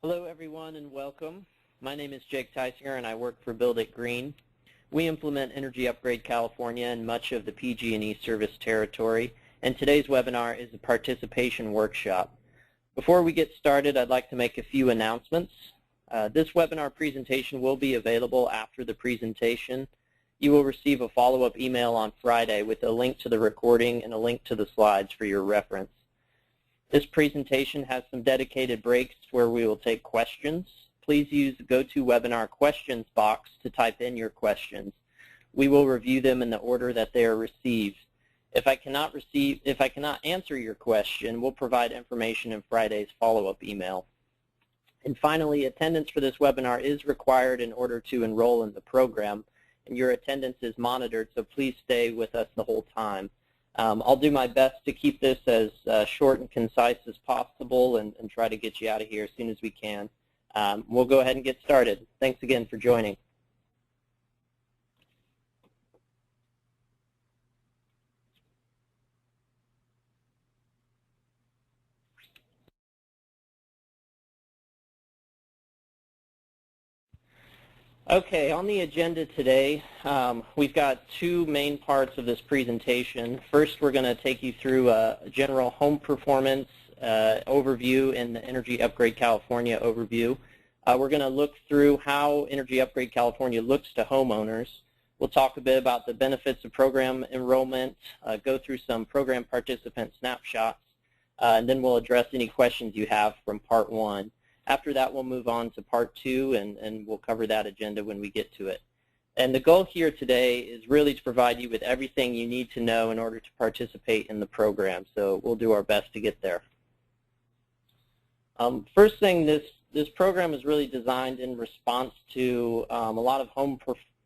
Hello everyone and welcome. My name is Jake Tysinger and I work for Build It Green. We implement Energy Upgrade California and much of the PG&E service territory, and today's webinar is a participation workshop. Before we get started, I'd like to make a few announcements. This webinar presentation will be available after the presentation. You will receive a follow-up email on Friday with a link to the recording and a link to the slides for your reference. This presentation has some dedicated breaks where we will take questions. Please use the GoToWebinar questions box to type in your questions. We will review them in the order that they are received. If I cannot answer your question, we'll provide information in Friday's follow-up email. And finally, attendance for this webinar is required in order to enroll in the program, and your attendance is monitored, so please stay with us the whole time. I'll do my best to keep this as short and concise as possible and try to get you out of here as soon as we can. We'll go ahead and get started. Thanks again for joining. Okay, on the agenda today, we've got two main parts of this presentation. First, we're going to take you through a general home performance overview and the Energy Upgrade California overview. We're going to look through how Energy Upgrade California looks to homeowners. We'll talk a bit about the benefits of program enrollment, go through some program participant snapshots, and then we'll address any questions you have from part one. After that, we'll move on to part two, and we'll cover that agenda when we get to it. And the goal here today is really to provide you with everything you need to know in order to participate in the program. So we'll do our best to get there. First thing, this program is really designed in response to a lot of home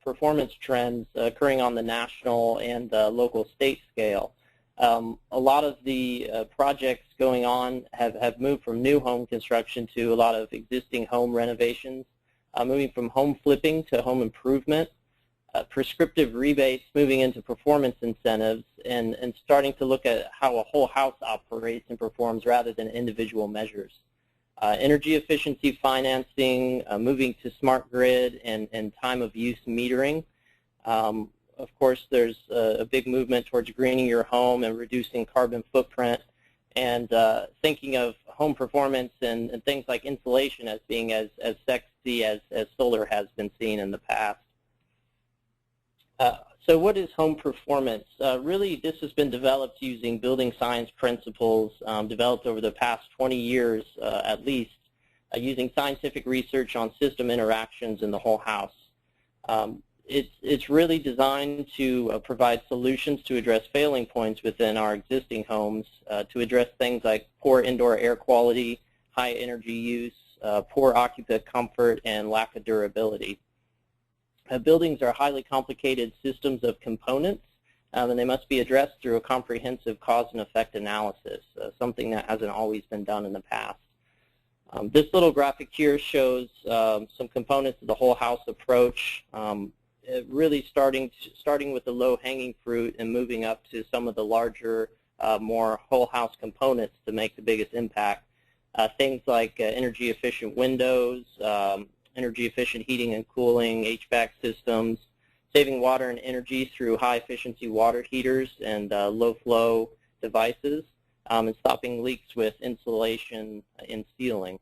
performance trends occurring on the national and local state scale. A lot of the projects going on have moved from new home construction to a lot of existing home renovations, moving from home flipping to home improvement, prescriptive rebates moving into performance incentives, and starting to look at how a whole house operates and performs rather than individual measures. Energy efficiency financing, moving to smart grid and time of use metering. Of course, there's a big movement towards greening your home and reducing carbon footprint, and thinking of home performance and things like insulation as being as sexy as solar has been seen in the past. So what is home performance? Really, this has been developed using building science principles developed over the past 20 years at least, using scientific research on system interactions in the whole house. It's really designed to provide solutions to address failing points within our existing homes, to address things like poor indoor air quality, high energy use, poor occupant comfort, and lack of durability. Buildings are highly complicated systems of components, and they must be addressed through a comprehensive cause and effect analysis, something that hasn't always been done in the past. This little graphic here shows some components of the whole house approach. Really starting with the low-hanging fruit and moving up to some of the larger, more whole house components to make the biggest impact. Things like energy-efficient windows, energy-efficient heating and cooling, HVAC systems, saving water and energy through high-efficiency water heaters and low-flow devices, and stopping leaks with insulation in ceiling.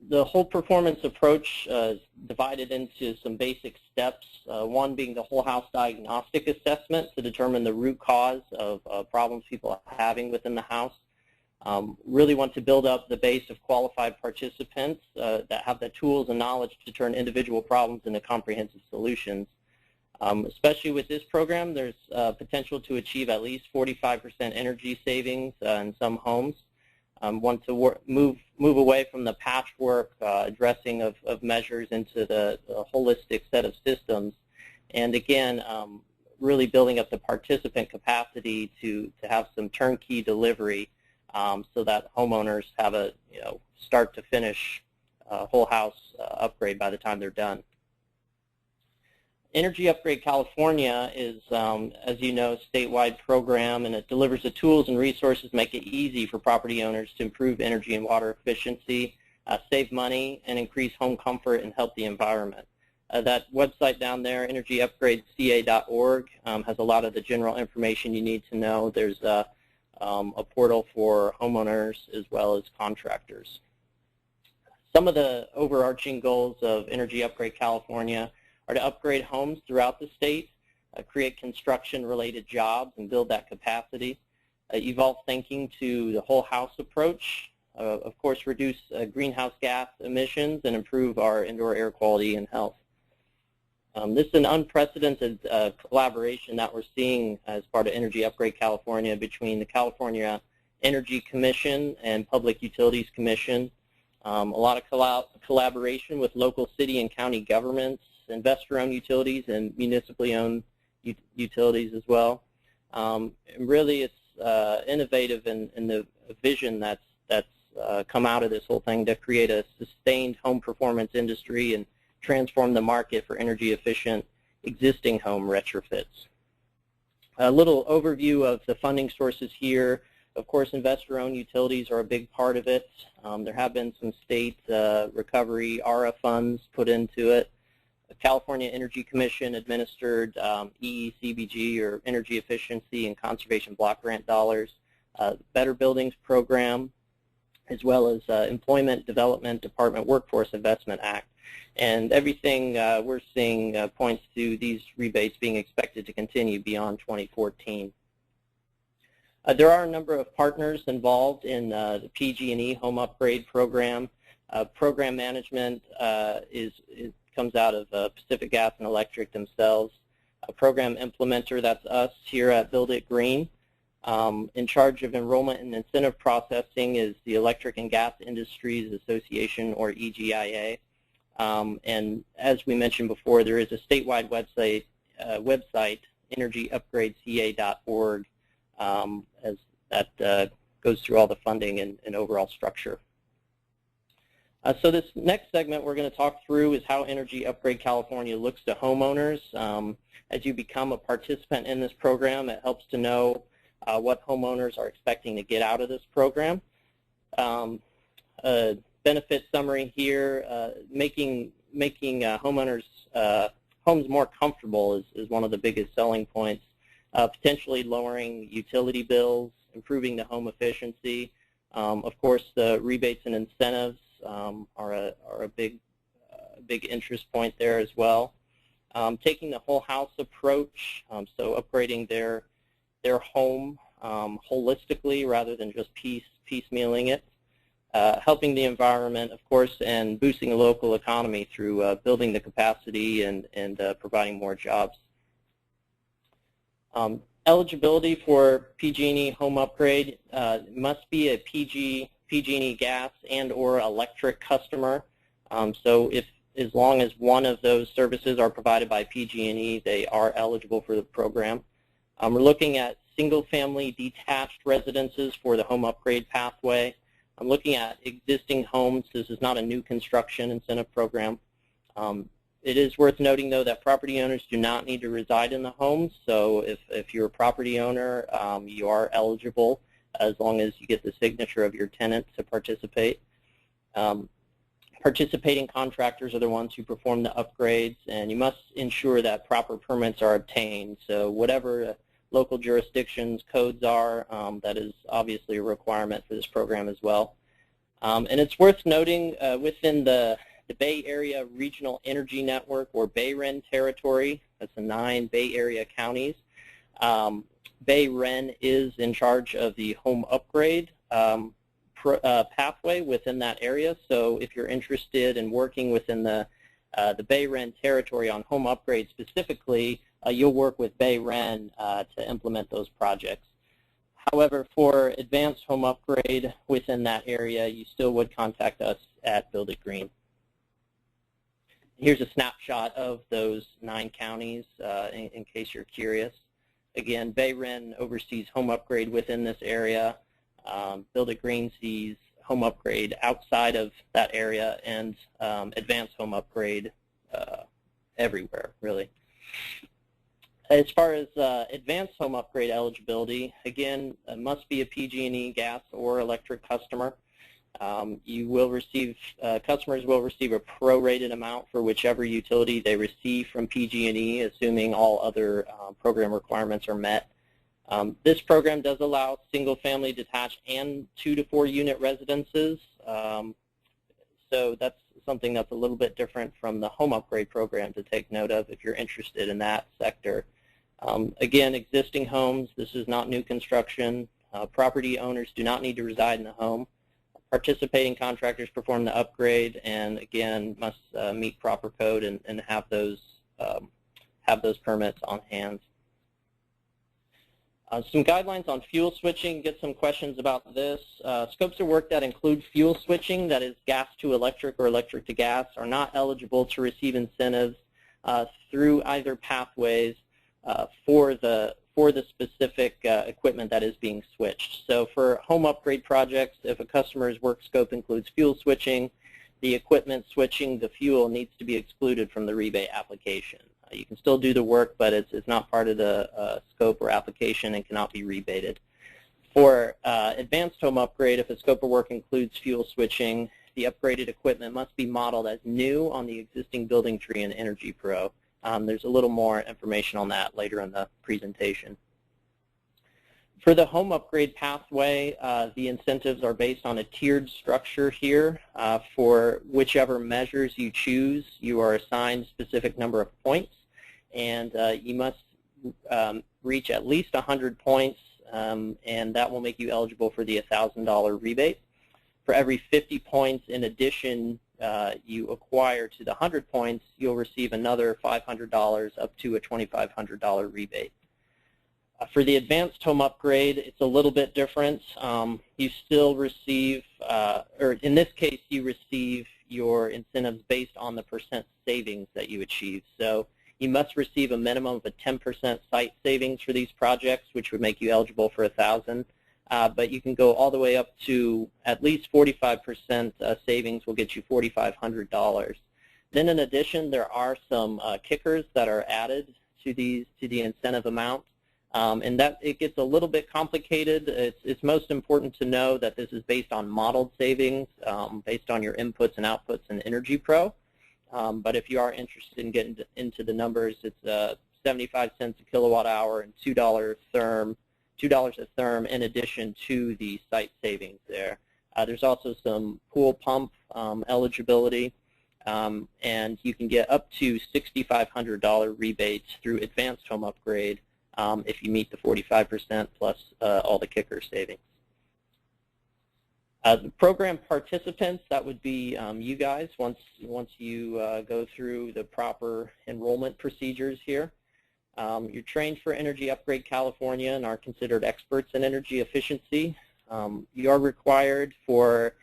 The whole performance approach is divided into some basic steps, one being the whole house diagnostic assessment to determine the root cause of problems people are having within the house. Really want to build up the base of qualified participants that have the tools and knowledge to turn individual problems into comprehensive solutions. Especially with this program, there's potential to achieve at least 45% energy savings in some homes. Want to move away from the patchwork addressing of measures into the holistic set of systems, and again, really building up the participant capacity to have some turnkey delivery, so that homeowners have a start to finish whole house upgrade by the time they're done. Energy Upgrade California is, as you know, a statewide program, and it delivers the tools and resources to make it easy for property owners to improve energy and water efficiency, save money, and increase home comfort and help the environment. That website down there, energyupgradeca.org, has a lot of the general information you need to know. There's a portal for homeowners as well as contractors. Some of the overarching goals of Energy Upgrade California are to upgrade homes throughout the state, create construction-related jobs, and build that capacity. Evolve thinking to the whole house approach. Of course, reduce greenhouse gas emissions and improve our indoor air quality and health. This is an unprecedented collaboration that we're seeing as part of Energy Upgrade California between the California Energy Commission and Public Utilities Commission. A lot of collaboration with local city and county governments, investor-owned utilities, and municipally owned utilities as well. And really, it's innovative in the vision that's come out of this whole thing to create a sustained home performance industry and transform the market for energy-efficient existing home retrofits. A little overview of the funding sources here. Of course, investor-owned utilities are a big part of it. There have been some state recovery ARA funds put into it. The California Energy Commission administered EECBG, or Energy Efficiency and Conservation Block Grant dollars, Better Buildings Program, as well as Employment Development Department Workforce Investment Act. And everything we're seeing points to these rebates being expected to continue beyond 2014. There are a number of partners involved in the PG&E Home Upgrade Program. Program management comes out of Pacific Gas and Electric themselves. A program implementer, that's us here at Build It Green. In charge of enrollment and incentive processing is the Electric and Gas Industries Association, or EGIA. And as we mentioned before, there is a statewide website, energyupgradeca.org, as that goes through all the funding and overall structure. So this next segment we're going to talk through is how Energy Upgrade California looks to homeowners. As you become a participant in this program, it helps to know what homeowners are expecting to get out of this program. Benefit summary here, making homeowners' homes more comfortable is one of the biggest selling points. Potentially lowering utility bills, improving the home efficiency. Of course, the rebates and incentives are a big interest point there as well. Taking the whole house approach, so upgrading their home holistically rather than just piecemealing it. Helping the environment, of course, and boosting the local economy through building the capacity and providing more jobs. Eligibility for PG&E home upgrade must be a PG&E gas and or electric customer. So as long as one of those services are provided by PG&E, they are eligible for the program. We're looking at single-family detached residences for the home upgrade pathway. I'm looking at existing homes. This is not a new construction incentive program. It is worth noting, though, that property owners do not need to reside in the homes. So if you're a property owner, you are eligible as long as you get the signature of your tenant to participate. Participating contractors are the ones who perform the upgrades, and you must ensure that proper permits are obtained. So whatever local jurisdictions codes are, that is obviously a requirement for this program as well. And it's worth noting within the Bay Area Regional Energy Network, or BayREN territory, that's the 9 Bay Area counties, BayREN is in charge of the home upgrade pathway within that area. So if you're interested in working within the BayREN territory on home upgrade specifically, you'll work with BayREN to implement those projects. However, for advanced home upgrade within that area, you still would contact us at Build It Green. Here's a snapshot of those 9 counties in case you're curious. Again, BayREN oversees home upgrade within this area. Build It Green sees home upgrade outside of that area, and advanced home upgrade everywhere, really. As far as advanced home upgrade eligibility, again, it must be a PG&E gas or electric customer. You will receive, customers will receive a prorated amount for whichever utility they receive from PG&E, assuming all other program requirements are met. This program does allow single-family detached and 2 to 4 unit residences. So that's something that's a little bit different from the home upgrade program to take note of if you're interested in that sector. Again, existing homes, this is not new construction. Property owners do not need to reside in the home. Participating contractors perform the upgrade and, again, must meet proper code and have those permits on hand. Some guidelines on fuel switching, get some questions about this. Scopes of work that include fuel switching, that is gas to electric or electric to gas, are not eligible to receive incentives through either pathways for the specific equipment that is being switched. So for home upgrade projects, if a customer's work scope includes fuel switching, the equipment switching the fuel needs to be excluded from the rebate application. You can still do the work, but it's not part of the scope or application and cannot be rebated. For advanced home upgrade, if a scope of work includes fuel switching, the upgraded equipment must be modeled as new on the existing building tree in Energy Pro. There's a little more information on that later in the presentation. For the home upgrade pathway, the incentives are based on a tiered structure here. For whichever measures you choose, you are assigned a specific number of points, and you must reach at least 100 points, and that will make you eligible for the $1,000 rebate. For every 50 points in addition you acquire to the 100 points, you'll receive another $500 up to a $2,500 rebate. For the advanced home upgrade, it's a little bit different. You still receive, or in this case, you receive your incentives based on the percent savings that you achieve. So you must receive a minimum of a 10% site savings for these projects, which would make you eligible for $1,000. But you can go all the way up to at least 45% savings will get you $4,500. Then in addition, there are some kickers that are added to the incentive amount. And that it gets a little bit complicated. It's most important to know that this is based on modeled savings, based on your inputs and outputs in Energy Pro. But if you are interested in getting into the numbers, it's 75 cents a kilowatt hour and $2 a therm in addition to the site savings there. There's also some pool pump eligibility, and you can get up to $6,500 rebates through advanced home upgrade if you meet the 45% plus all the kicker savings. The program participants, that would be you guys once you go through the proper enrollment procedures here. You're trained for Energy Upgrade California and are considered experts in energy efficiency. You are required for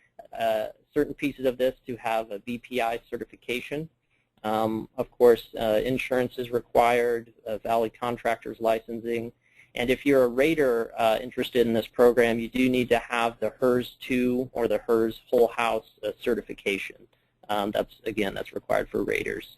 certain pieces of this to have a BPI certification. Of course, insurance is required, valid contractor's licensing, and if you're a rater interested in this program, you do need to have the HERS 2 or the HERS Whole House certification. That's required for raters.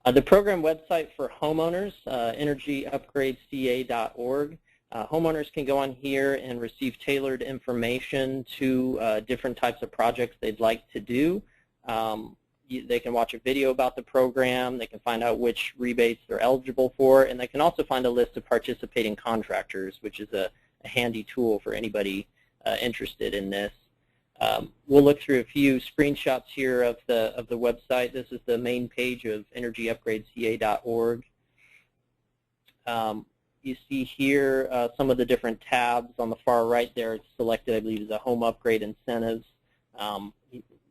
The program website for homeowners, energyupgradeca.org. Homeowners can go on here and receive tailored information to different types of projects they'd like to do. They can watch a video about the program, they can find out which rebates they're eligible for, and they can also find a list of participating contractors, which is a handy tool for anybody interested in this. We'll look through a few screenshots here of the website. This is the main page of energyupgradeca.org. You see here some of the different tabs on the far right there. It's selected, I believe, as a home upgrade incentives.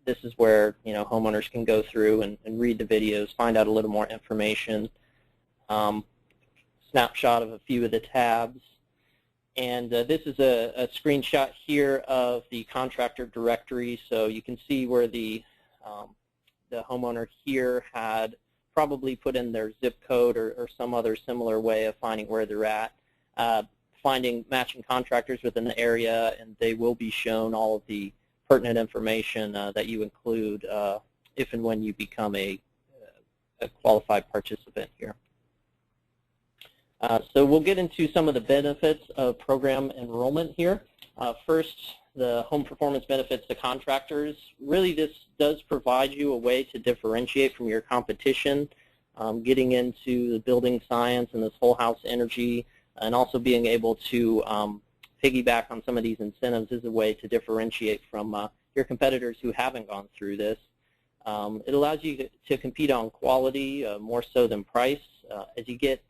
This is where homeowners can go through and read the videos, find out a little more information. Snapshot of a few of the tabs. And this is a screenshot here of the Contractor Directory. So you can see where the homeowner here had probably put in their zip code or some other similar way of finding where they're at, finding matching contractors within the area, and they will be shown all of the pertinent information that you include if and when you become a qualified participant here. So we'll get into some of the benefits of program enrollment here. First, the home performance benefits to contractors. Really, this does provide you a way to differentiate from your competition, getting into the building science and this whole house energy, and also being able to piggyback on some of these incentives is a way to differentiate from your competitors who haven't gone through this. It allows you to compete on quality more so than price. As you get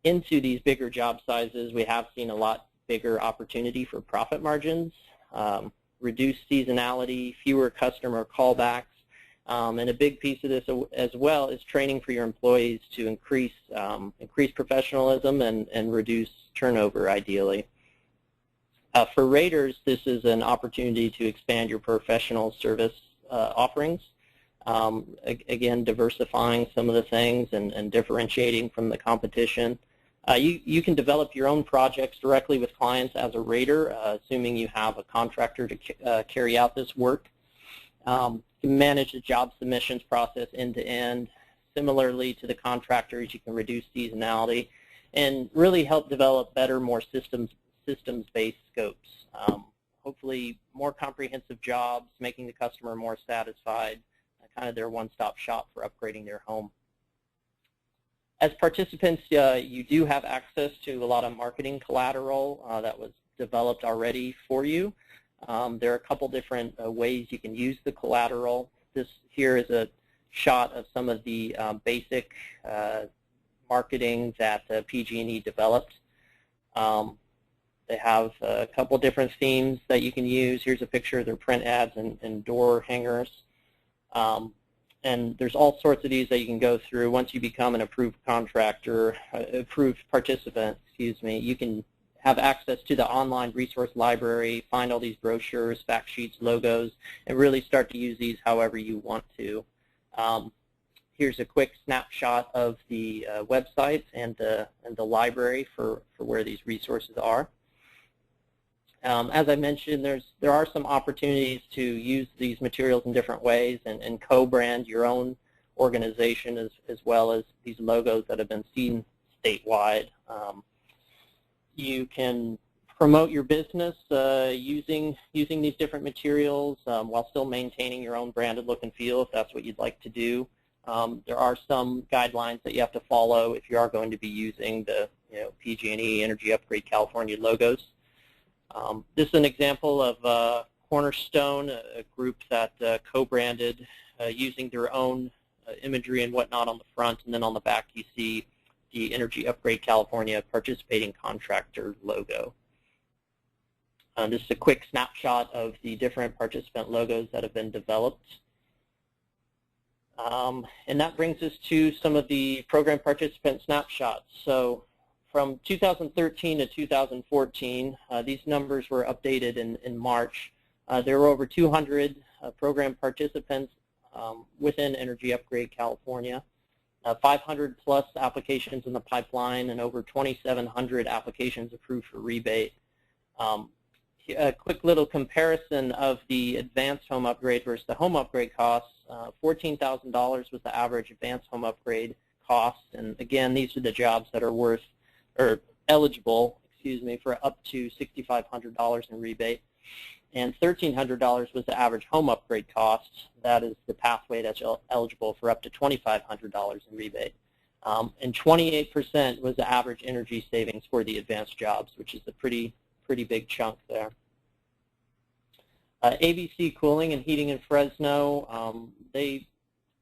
into these bigger job sizes, we have seen a lot bigger opportunity for profit margins, reduced seasonality, fewer customer callbacks, and a big piece of this as well is training for your employees to increase professionalism and reduce turnover, ideally. For raters, this is an opportunity to expand your professional service offerings. Again, diversifying some of the things and differentiating from the competition. You can develop your own projects directly with clients as a rater, assuming you have a contractor to carry out this work. You can manage the job submissions process end-to-end. Similarly to the contractors, you can reduce seasonality and really help develop better, more systems-based scopes. Hopefully more comprehensive jobs, making the customer more satisfied, kind of their one-stop shop for upgrading their home. As participants, you do have access to a lot of marketing collateral that was developed already for you. There are a couple different ways you can use the collateral. This here is a shot of some of the basic marketing that PG&E developed. They have a couple different themes that you can use. Here's a picture of their print ads and door hangers. And there's all sorts of these that you can go through. Once you become an approved contractor, approved participant, excuse me, you can have access to the online resource library, find all these brochures, fact sheets, logos, and really start to use these however you want to. Here's a quick snapshot of the website and the library for where these resources are. As I mentioned, there are some opportunities to use these materials in different ways and co-brand your own organization as well as these logos that have been seen statewide. You can promote your business using these different materials while still maintaining your own branded look and feel if that's what you'd like to do. There are some guidelines that you have to follow if you are going to be using the PG&E Energy Upgrade California logos. This is an example of Cornerstone, a group that co-branded using their own imagery and whatnot on the front, and then on the back you see the Energy Upgrade California participating contractor logo. This is a quick snapshot of the different participant logos that have been developed. And that brings us to some of the program participant snapshots. So from 2013 to 2014, these numbers were updated in March. There were over 200 program participants within Energy Upgrade California, 500 plus applications in the pipeline, and over 2,700 applications approved for rebate. A quick little comparison of the advanced home upgrade versus the home upgrade costs. $14,000 was the average advanced home upgrade cost, and again, these are the jobs that are worth or eligible, excuse me, for up to $6,500 in rebate, and $1,300 was the average home upgrade cost. That is the pathway that's eligible for up to $2,500 in rebate, and 28% was the average energy savings for the advanced jobs, which is a pretty big chunk there. ABC Cooling and Heating in Fresno, they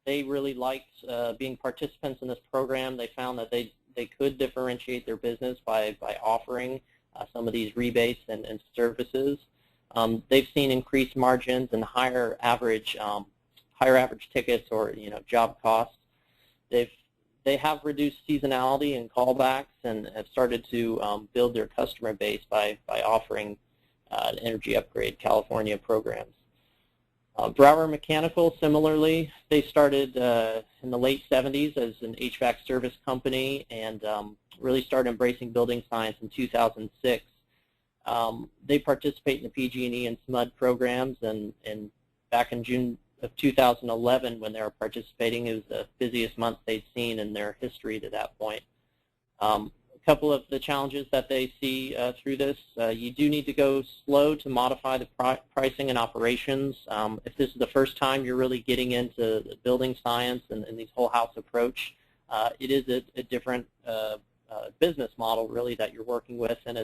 really liked being participants in this program. They found that they could differentiate their business by offering some of these rebates and services. They've seen increased margins and higher average tickets or job costs. They have reduced seasonality and callbacks and have started to build their customer base by offering Energy Upgrade California programs. Becker Mechanical, similarly, they started in the late 70s as an HVAC service company and really started embracing building science in 2006. They participate in the PG&E and SMUD programs, and back in June of 2011 when they were participating. It was the busiest month they'd seen in their history to that point. A couple of the challenges that they see through this, you do need to go slow to modify the pricing and operations. If this is the first time you're really getting into building science and this whole house approach, it is a different business model really that you're working with, and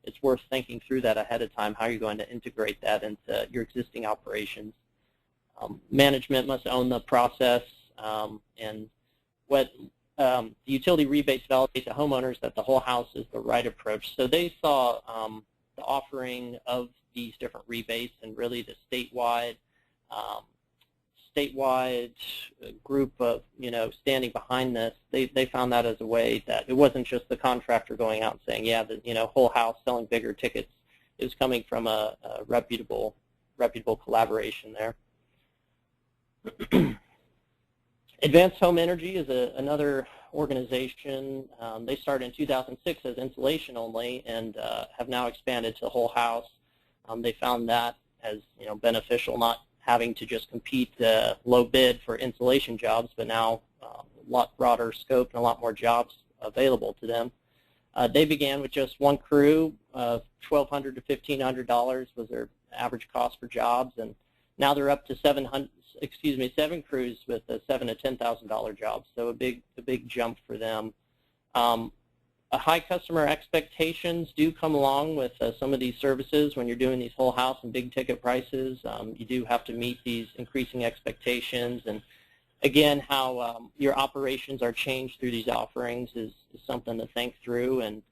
it's worth thinking through that ahead of time, how you're going to integrate that into your existing operations. Management must own the process, and what the utility rebates validate to homeowners that the whole house is the right approach. So they saw the offering of these different rebates and really the statewide group of, standing behind this. They found that as a way that it wasn't just the contractor going out and saying, yeah, the whole house selling bigger tickets. It was coming from a reputable collaboration there. Advanced Home Energy is another organization. They started in 2006 as insulation only and have now expanded to the whole house. They found that as beneficial, not having to just compete low bid for insulation jobs, but now a lot broader scope and a lot more jobs available to them. They began with just one crew. $1,200 to $1,500 was their average cost for jobs, and now they're up to 7 crews with $7,000 to $10,000 jobs. So a big jump for them. High customer expectations do come along with some of these services. When you're doing these whole house and big ticket prices, you do have to meet these increasing expectations. And again, how your operations are changed through these offerings is something to think through. And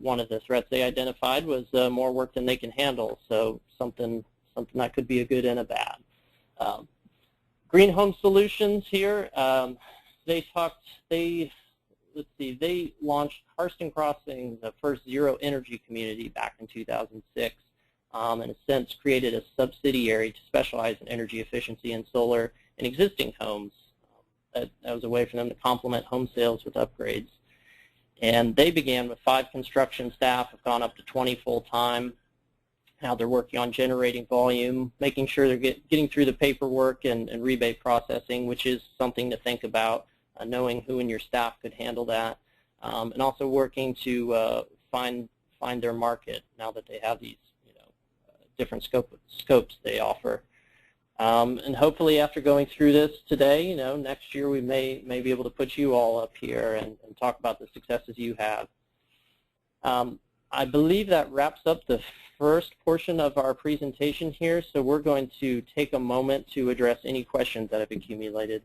one of the threats they identified was more work than they can handle. So something that could be a good and a bad. Green Home Solutions here. They launched Karsten Crossing, the first zero energy community, back in 2006, and has since created a subsidiary to specialize in energy efficiency and solar in existing homes. That was a way for them to complement home sales with upgrades. And they began with 5 construction staff, have gone up to 20 full-time. Now they're working on generating volume, making sure they're getting through the paperwork and rebate processing, which is something to think about. Knowing who in your staff could handle that, and also working to find their market now that they have these different scopes they offer. And hopefully after going through this today, next year we may be able to put you all up here and talk about the successes you have. I believe that wraps up the first portion of our presentation here, so we're going to take a moment to address any questions that have accumulated.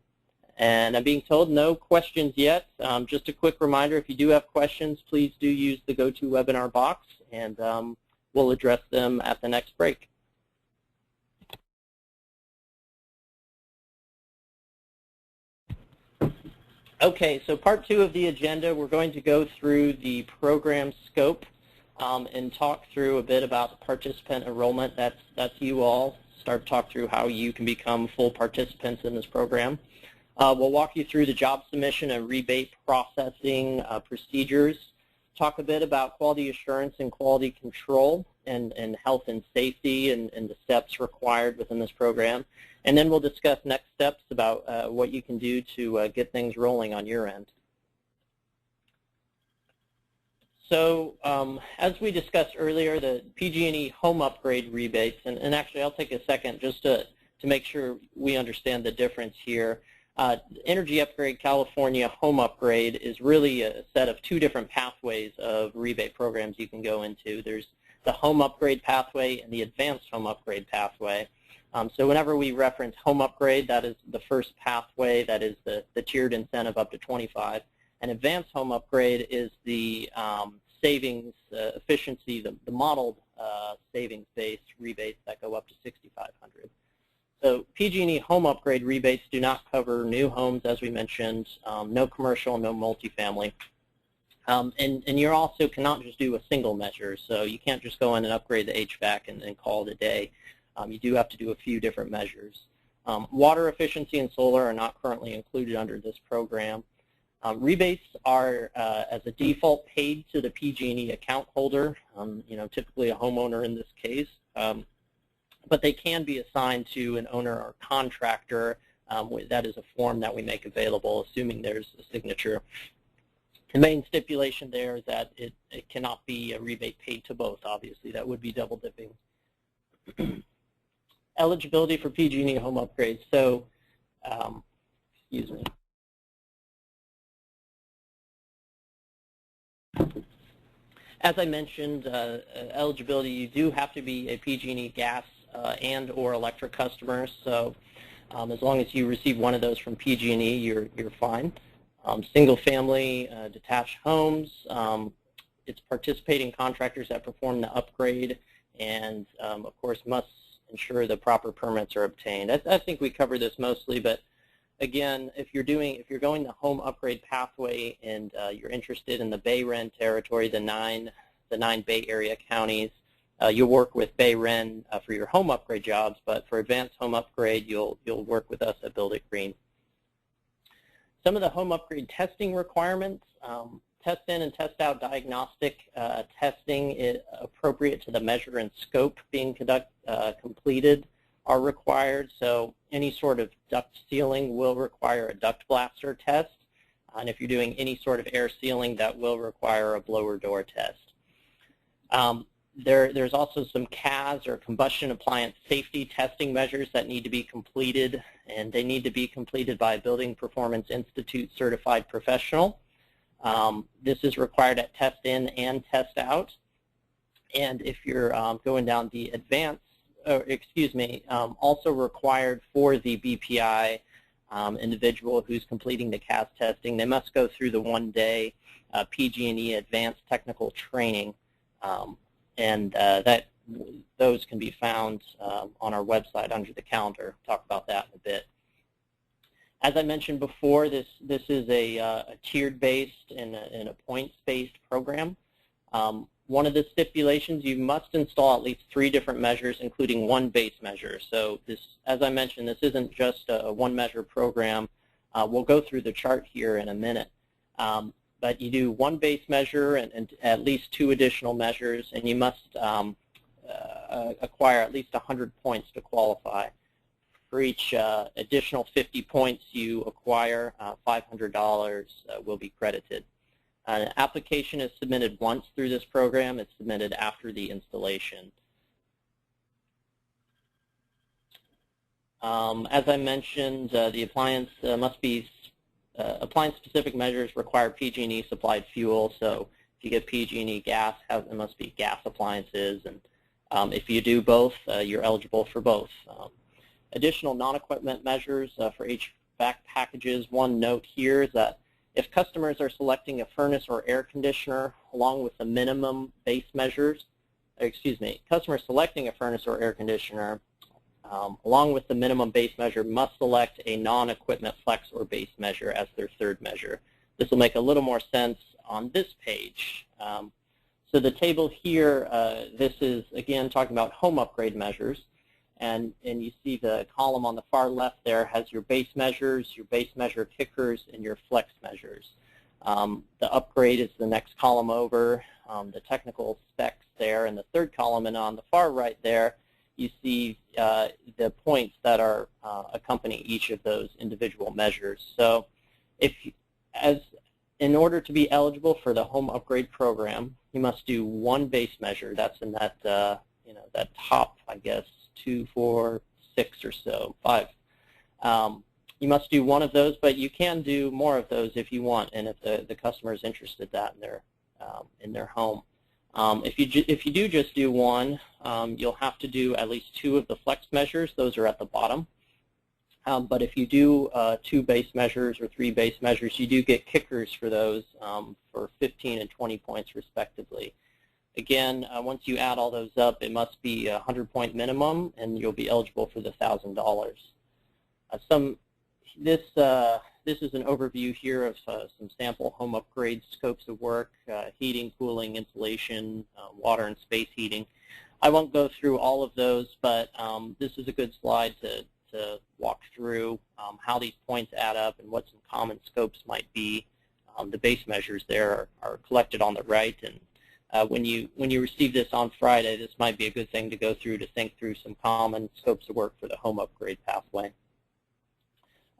And I'm being told no questions yet. Just a quick reminder, if you do have questions, please do use the GoToWebinar box, and we'll address them at the next break. Okay, so part 2 of the agenda, we're going to go through the program scope and talk through a bit about the participant enrollment. That's you all. Start to talk through how you can become full participants in this program. We'll walk you through the job submission and rebate processing procedures, talk a bit about quality assurance and quality control and health and safety and the steps required within this program. And then we'll discuss next steps about what you can do to get things rolling on your end. So as we discussed earlier, the PG&E home upgrade rebates, and actually I'll take a second just to make sure we understand the difference here. Energy Upgrade California Home Upgrade is really a set of 2 different pathways of rebate programs you can go into. There's the Home Upgrade pathway and the Advanced Home Upgrade pathway. So whenever we reference Home Upgrade, that is the first pathway, that is the tiered incentive up to 25. And Advanced Home Upgrade is the savings efficiency, the modeled savings-based rebates that go up to $6,500. So PG&E home upgrade rebates do not cover new homes, as we mentioned, no commercial, no multifamily. And you also cannot just do a single measure, so you can't just go in and upgrade the HVAC and call it a day. You do have to do a few different measures. Water efficiency and solar are not currently included under this program. Rebates are, as a default, paid to the PG&E account holder, typically a homeowner in this case. but they can be assigned to an owner or contractor. That is a form that we make available, assuming there's a signature. The main stipulation there is that it cannot be a rebate paid to both, obviously. That would be double dipping. Eligibility for PG&E home upgrades. So, excuse me. As I mentioned, eligibility, you do have to be a PG&E gas and or electric customer. So as long as you receive one of those from PG&E, you're fine. Single family detached homes, it's participating contractors that perform the upgrade and of course must ensure the proper permits are obtained. I think we covered this mostly, but again, if you're going the home upgrade pathway and you're interested in the Bay Ren territory, the nine Bay Area counties, you'll work with Bay Ren for your home upgrade jobs, but for advanced home upgrade, you'll work with us at Build It Green. Some of the home upgrade testing requirements, test in and test out diagnostic testing is appropriate to the measure and scope being completed are required. So any sort of duct sealing will require a duct blaster test. And if you're doing any sort of air sealing, that will require a blower door test. There's also some CAS or combustion appliance safety testing measures that need to be completed, and they need to be completed by a Building Performance Institute certified professional. This is required at test in and test out. And if you're going down the advanced, also required for the BPI individual who's completing the CAS testing, they must go through the one-day PG&E advanced technical training. Those can be found on our website under the calendar. Talk about that in a bit. As I mentioned before, this is a tiered-based and a points-based program. One of the stipulations, you must install at least 3 different measures, including one base measure. So this, as I mentioned, this isn't just a one-measure program. We'll go through the chart here in a minute. But you do one base measure and at least 2 additional measures, and you must acquire at least 100 points to qualify. For each additional 50 points you acquire, $500 will be credited. An application is submitted once through this program. It's submitted after the installation. As I mentioned, the appliance must be appliance-specific measures require PG&E supplied fuel. So if you get PG&E gas, it must be gas appliances. And if you do both, you're eligible for both. Additional non-equipment measures for HVAC packages. One note here is that if customers are selecting a furnace or air conditioner along with the minimum base measures, customers selecting a furnace or air conditioner along with the minimum base measure must select a non-equipment flex or base measure as their third measure. This will make a little more sense on this page. So the table here, this is again talking about home upgrade measures. And you see the column on the far left there has your base measures, your base measure kickers, and your flex measures. The upgrade is the next column over, the technical specs there, and the third column, and on the far right there, you see the points that are accompany each of those individual measures. So in order to be eligible for the home upgrade program, you must do one base measure. That's in that, that top, I guess, 2, 4, 6 or so, 5. You must do one of those, but you can do more of those if you want, and if the customer is interested in their home. If you do just do one, you'll have to do at least 2 of the flex measures. Those are at the bottom. But if you do 2 base measures or 3 base measures, you do get kickers for those for 15 and 20 points respectively. Again, once you add all those up, it must be a 100-point minimum, and you'll be eligible for the $1,000. This is an overview here of some sample home upgrade scopes of work, heating, cooling, insulation, water and space heating. I won't go through all of those, but this is a good slide to walk through how these points add up and what some common scopes might be. The base measures there are collected on the right, and when you receive this on Friday, this might be a good thing to go through to think through some common scopes of work for the home upgrade pathway.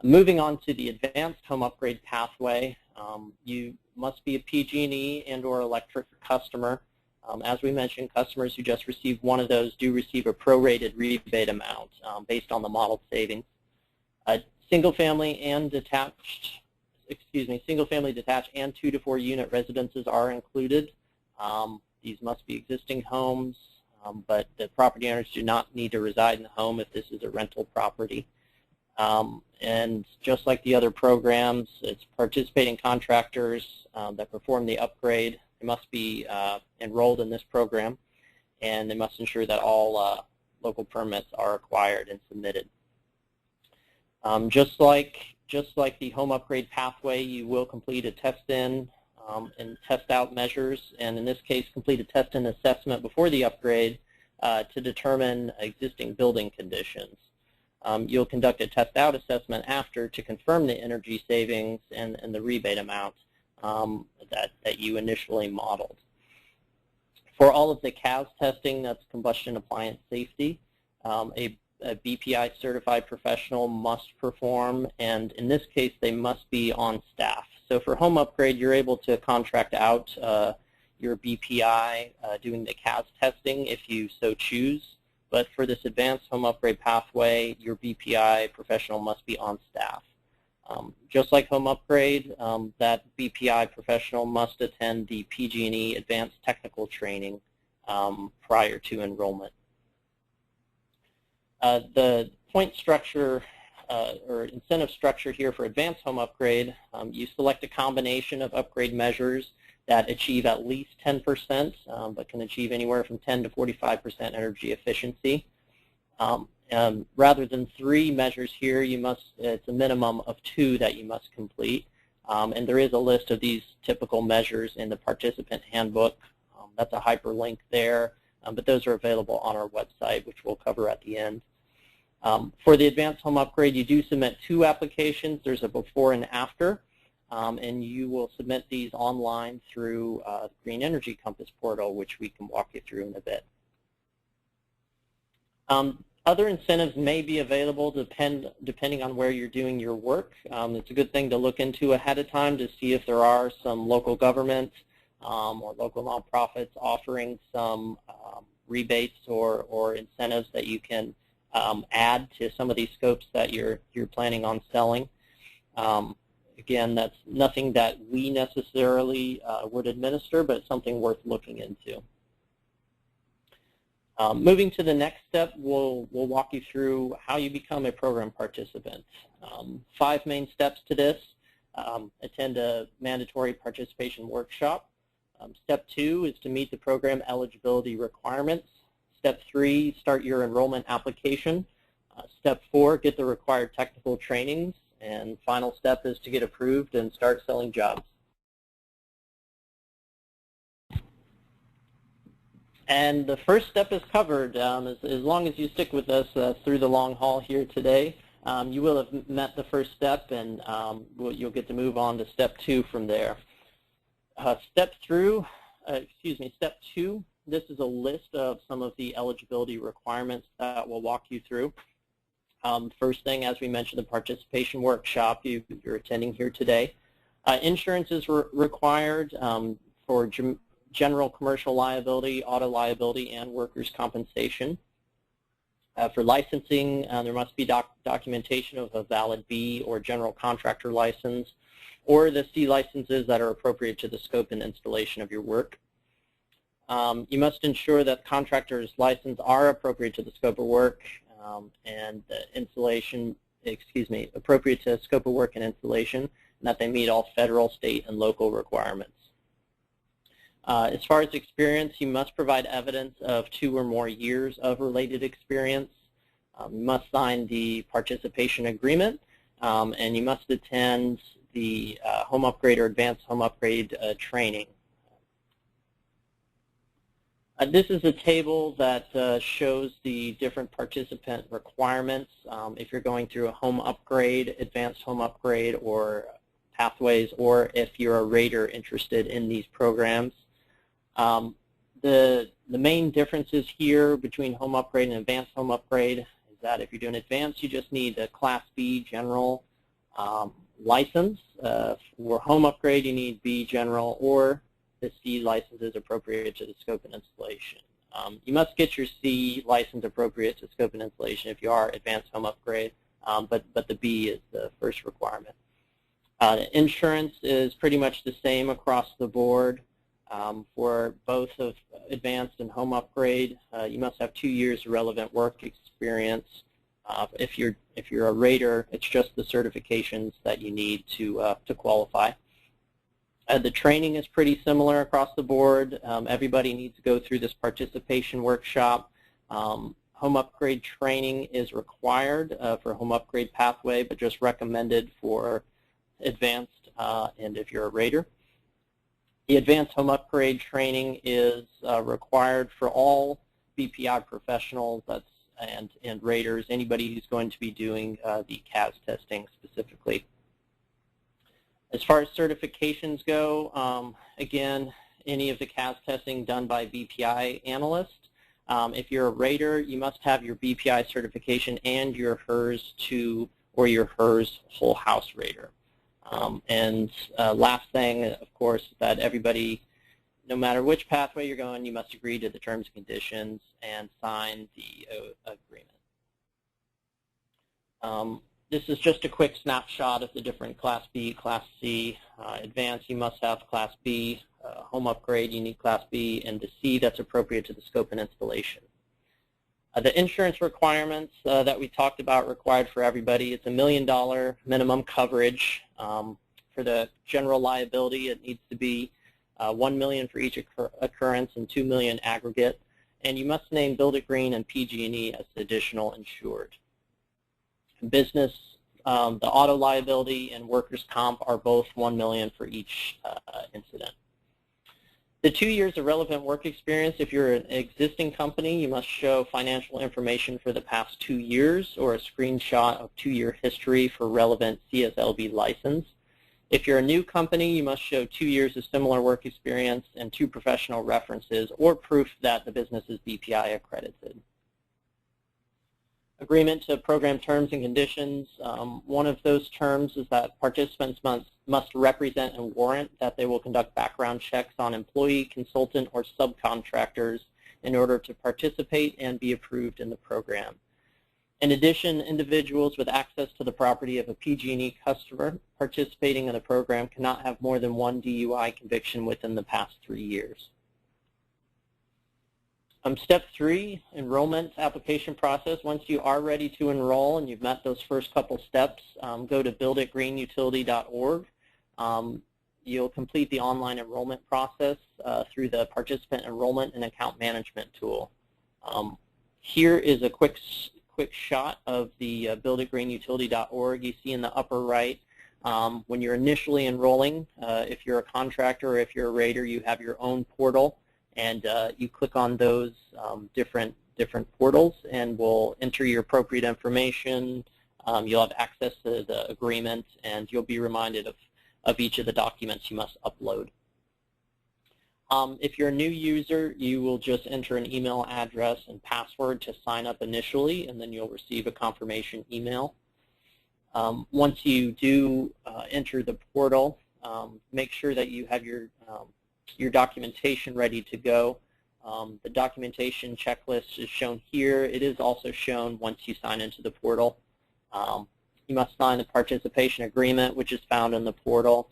Moving on to the advanced home upgrade pathway, you must be a PG&E and/or electric customer. As we mentioned, customers who just received one of those do receive a prorated rebate amount based on the modeled savings. Single-family detached, and 2 to 4 unit residences are included. These must be existing homes, but the property owners do not need to reside in the home if this is a rental property. And just like the other programs, it's participating contractors that perform the upgrade. They must be enrolled in this program, and they must ensure that all local permits are acquired and submitted. Just like the home upgrade pathway, you will complete a test-in and test-out measures, and in this case, complete a test-in assessment before the upgrade to determine existing building conditions. You'll conduct a test-out assessment after to confirm the energy savings and the rebate amount that you initially modeled. For all of the CAS testing, that's combustion appliance safety, a BPI certified professional must perform, and in this case they must be on staff. So for home upgrade, you're able to contract out your BPI doing the CAS testing if you so choose, but for this advanced home upgrade pathway, your BPI professional must be on staff. Just like home upgrade, that BPI professional must attend the PG&E advanced technical training prior to enrollment. The point structure or incentive structure here for advanced home upgrade, you select a combination of upgrade measures that achieve at least 10%, but can achieve anywhere from 10 to 45% energy efficiency. Rather than 3 measures here, it's a minimum of 2 that you must complete. And there is a list of these typical measures in the participant handbook. That's a hyperlink there, but those are available on our website, which we'll cover at the end. For the advanced home upgrade, you do submit 2 applications. There's a before and after, and you will submit these online through the Green Energy Compass portal, which we can walk you through in a bit. Other incentives may be available depending on where you're doing your work. It's a good thing to look into ahead of time to see if there are some local government or local nonprofits offering some rebates or incentives that you can add to some of these scopes that you're planning on selling. Again, that's nothing that we necessarily would administer, but something worth looking into. Moving to the next step, we'll walk you through how you become a program participant. 5 main steps to this. Attend a mandatory participation workshop. Step 2 is to meet the program eligibility requirements. Step 3, start your enrollment application. Step 4, get the required technical trainings. And final step is to get approved and start selling jobs. And the first step is covered. As long as you stick with us through the long haul here today, you will have met the first step, and you'll get to move on to step 2 from there. Step 2, this is a list of some of the eligibility requirements that we'll walk you through. First thing, as we mentioned, the participation workshop you're attending here today. Insurance is required for general commercial liability, auto liability, and workers' compensation. For licensing, there must be documentation of a valid B or general contractor license, or the C licenses that are appropriate to the scope and installation of your work. You must ensure that contractor's license are appropriate to the scope of work and appropriate to scope of work and installation, and that they meet all federal, state, and local requirements. As far as experience, you must provide evidence of 2 or more years of related experience. You must sign the participation agreement, and you must attend the home upgrade or advanced home upgrade training. This is a table that shows the different participant requirements if you're going through a home upgrade, advanced home upgrade, or pathways, or if you're a rater interested in these programs. The main differences here between home upgrade and advanced home upgrade is that if you're doing advanced, you just need a Class B general license. For home upgrade, you need B general, or the C license is appropriate to the scope and installation. You must get your C license appropriate to scope and installation if you are advanced home upgrade, but the B is the first requirement. Insurance is pretty much the same across the board. For both of advanced and home upgrade, you must have 2 years of relevant work experience. If you're a rater, it's just the certifications that you need to qualify. The training is pretty similar across the board. Everybody needs to go through this participation workshop. Home upgrade training is required for home upgrade pathway, but just recommended for advanced and if you're a rater. The advanced home upgrade training is required for all BPI professionals and raters, anybody who's going to be doing the CAS testing specifically. As far as certifications go, again, any of the CAS testing done by BPI analysts. If you're a rater, you must have your BPI certification and your HERS 2 or your HERS whole house rater. Last thing, of course, that everybody, no matter which pathway you're going, you must agree to the terms and conditions and sign the agreement. This is just a quick snapshot of the different Class B, Class C. Advanced, you must have Class B. Home upgrade, you need Class B, and the C, that's appropriate to the scope and installation. The insurance requirements that we talked about required for everybody. It's $1 million minimum coverage. For the general liability, it needs to be $1 million for each occurrence and $2 million aggregate. And you must name Build It Green and PG&E as additional insured. Business, the auto liability and workers' comp are both $1 million for each incident. The 2 years of relevant work experience, if you're an existing company, you must show financial information for the past 2 years or a screenshot of 2-year history for relevant CSLB license. If you're a new company, you must show 2 years of similar work experience and 2 professional references or proof that the business is BPI accredited. Agreement to program terms and conditions. One of those terms is that participants must represent and warrant that they will conduct background checks on employee, consultant, or subcontractors in order to participate and be approved in the program. In addition, individuals with access to the property of a PG&E customer participating in the program cannot have more than 1 DUI conviction within the past 3 years. Step 3, enrollment application process. Once you are ready to enroll and you've met those first couple steps, go to builditgreenutility.org. You'll complete the online enrollment process through the participant enrollment and account management tool. Here is a quick shot of the builditgreenutility.org. You see in the upper right, when you're initially enrolling, if you're a contractor or if you're a rater, you have your own portal. And you click on those different portals and will enter your appropriate information. You'll have access to the agreement, and you'll be reminded of each of the documents you must upload. If you're a new user, you will just enter an email address and password to sign up initially, and then you'll receive a confirmation email. Once you do enter the portal, make sure that you have your documentation ready to go. The documentation checklist is shown here. It is also shown once you sign into the portal. You must sign the participation agreement, which is found in the portal,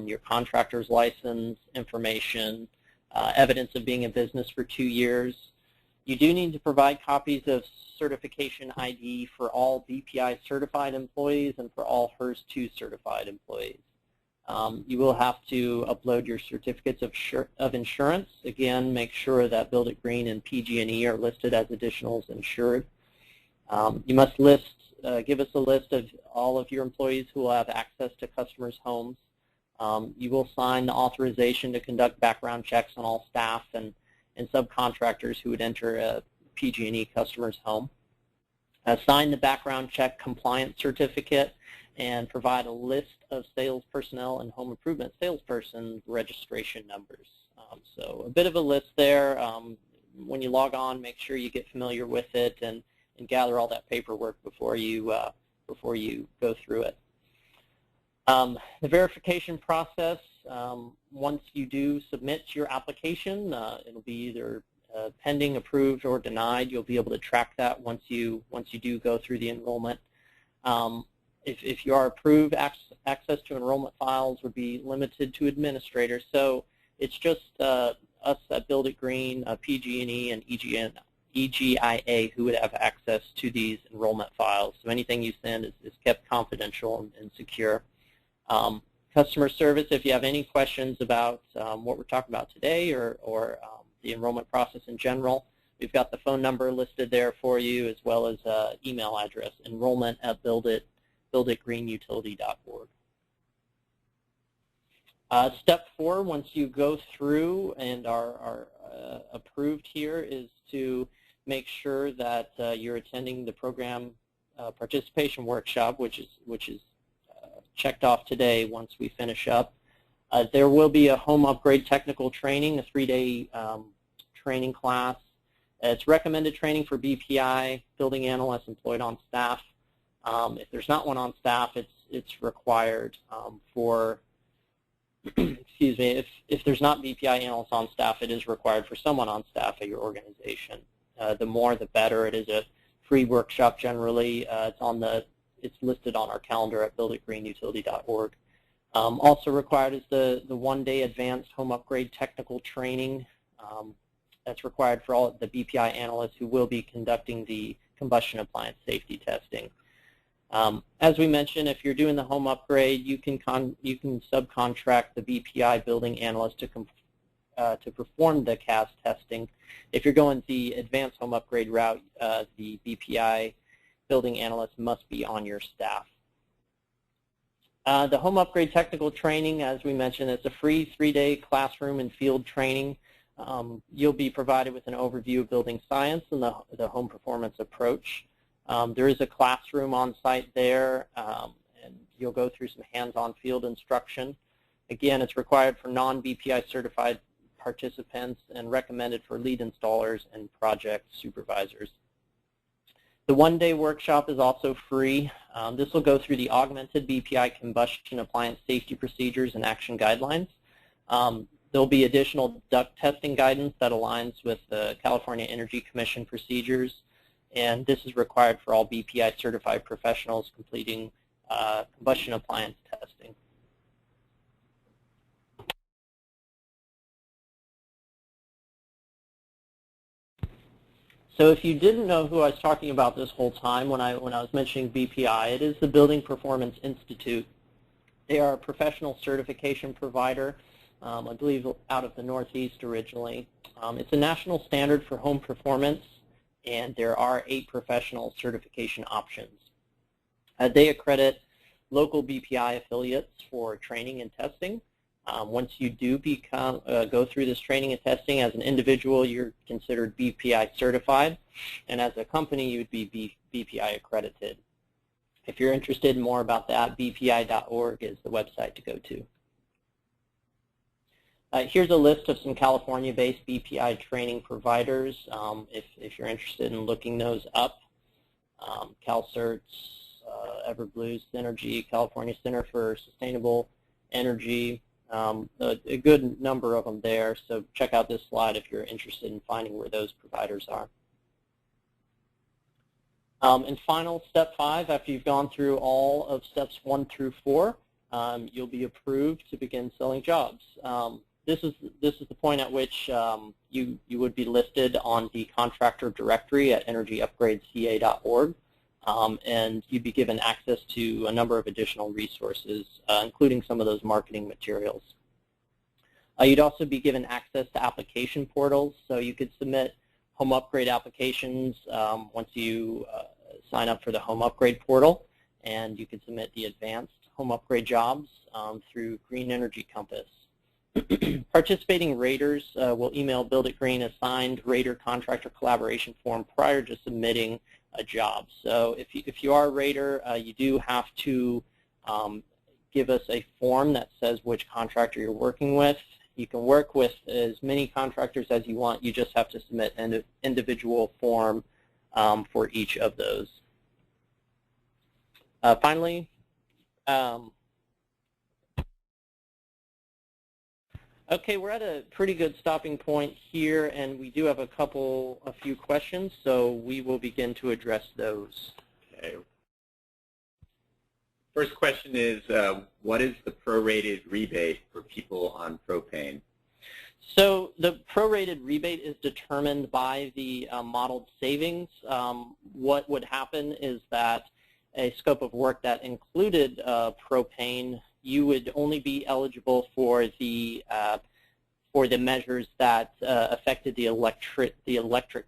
your contractor's license information, evidence of being in business for 2 years. You do need to provide copies of certification ID for all BPI certified employees and for all HERS 2 certified employees. You will have to upload your certificates of insurance. Again, make sure that Build It Green and PG&E are listed as additionals insured. You must give us a list of all of your employees who will have access to customers' homes. You will sign the authorization to conduct background checks on all staff and subcontractors who would enter a PG&E customer's home. Sign the background check compliance certificate and provide a list of sales personnel and home improvement salesperson registration numbers. So a bit of a list there. When you log on, make sure you get familiar with it and gather all that paperwork before you go through it. The verification process, once you do submit your application, it'll be either pending, approved, or denied. You'll be able to track that once you do go through the enrollment. If you are approved, access to enrollment files would be limited to administrators. So it's just us at Build It Green, PG&E, and EGIA who would have access to these enrollment files. So anything you send is kept confidential and secure. Customer service, if you have any questions about what we're talking about today or the enrollment process in general, we've got the phone number listed there for you, as well as email address, enrollment@builditgreenutility.org. Step 4, once you go through and are approved here, is to make sure that you're attending the program participation workshop, which is checked off today once we finish up. There will be a home upgrade technical training, a 3-day training class. It's recommended training for BPI, building analysts employed on staff. If there's not one on staff, it's required for, excuse me, if there's not BPI analysts on staff, it is required for someone on staff at your organization. The more, the better. It is a free workshop generally. It's listed on our calendar at builditgreenutility.org. Also required is the 1-day advanced home upgrade technical training. That's required for all the BPI analysts who will be conducting the combustion appliance safety testing. As we mentioned, if you're doing the home upgrade, you can subcontract the BPI building analyst to perform the CAS testing. If you're going the advanced home upgrade route, the BPI building analyst must be on your staff. The home upgrade technical training, as we mentioned, is a free 3-day classroom and field training. You'll be provided with an overview of building science and the home performance approach. There is a classroom on site there, and you'll go through some hands-on field instruction. Again, it's required for non-BPI certified participants and recommended for lead installers and project supervisors. The 1-day workshop is also free. This will go through the augmented BPI combustion appliance safety procedures and action guidelines. There'll be additional duct testing guidance that aligns with the California Energy Commission procedures, and this is required for all BPI certified professionals completing combustion appliance testing. So if you didn't know who I was talking about this whole time when I was mentioning BPI, it is the Building Performance Institute. They are a professional certification provider, I believe out of the Northeast originally. It's a national standard for home performance, and there are 8 professional certification options. They accredit local BPI affiliates for training and testing. Once you do go through this training and testing, as an individual, you're considered BPI certified, and as a company, you would be BPI accredited. If you're interested in more about that, bpi.org is the website to go to. Here's a list of some California-based BPI training providers, if you're interested in looking those up. CalCerts, Everblues, Synergy, California Center for Sustainable Energy, a good number of them there, so check out this slide if you're interested in finding where those providers are. And final, step 5, after you've gone through all of steps 1 through 4, you'll be approved to begin selling jobs. This is the point at which you would be listed on the Contractor Directory at energyupgradeca.org. And you'd be given access to a number of additional resources, including some of those marketing materials. You'd also be given access to application portals, so you could submit home upgrade applications once you sign up for the home upgrade portal, and you could submit the advanced home upgrade jobs through Green Energy Compass. Participating raters will email Build It Green a signed rater contractor collaboration form prior to submitting a job. So if you are a rater, you do have to give us a form that says which contractor you're working with, You can work with as many contractors as you want. You just have to submit an individual form for each of those. Finally, okay, we're at a pretty good stopping point here, and we do have a few questions, so we will begin to address those. Okay. First question is, what is the prorated rebate for people on propane? So the prorated rebate is determined by the modeled savings. What would happen is that a scope of work that included propane, you would only be eligible for the measures that affected the electric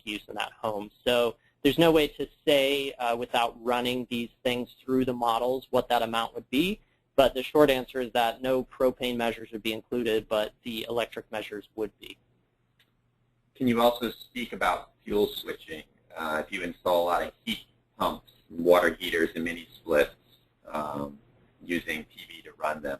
use in that home. So there's no way to say without running these things through the models what that amount would be. But the short answer is that no propane measures would be included, but the electric measures would be. Can you also speak about fuel switching? If you install a lot of heat pumps, water heaters, and mini splits using PV to run them?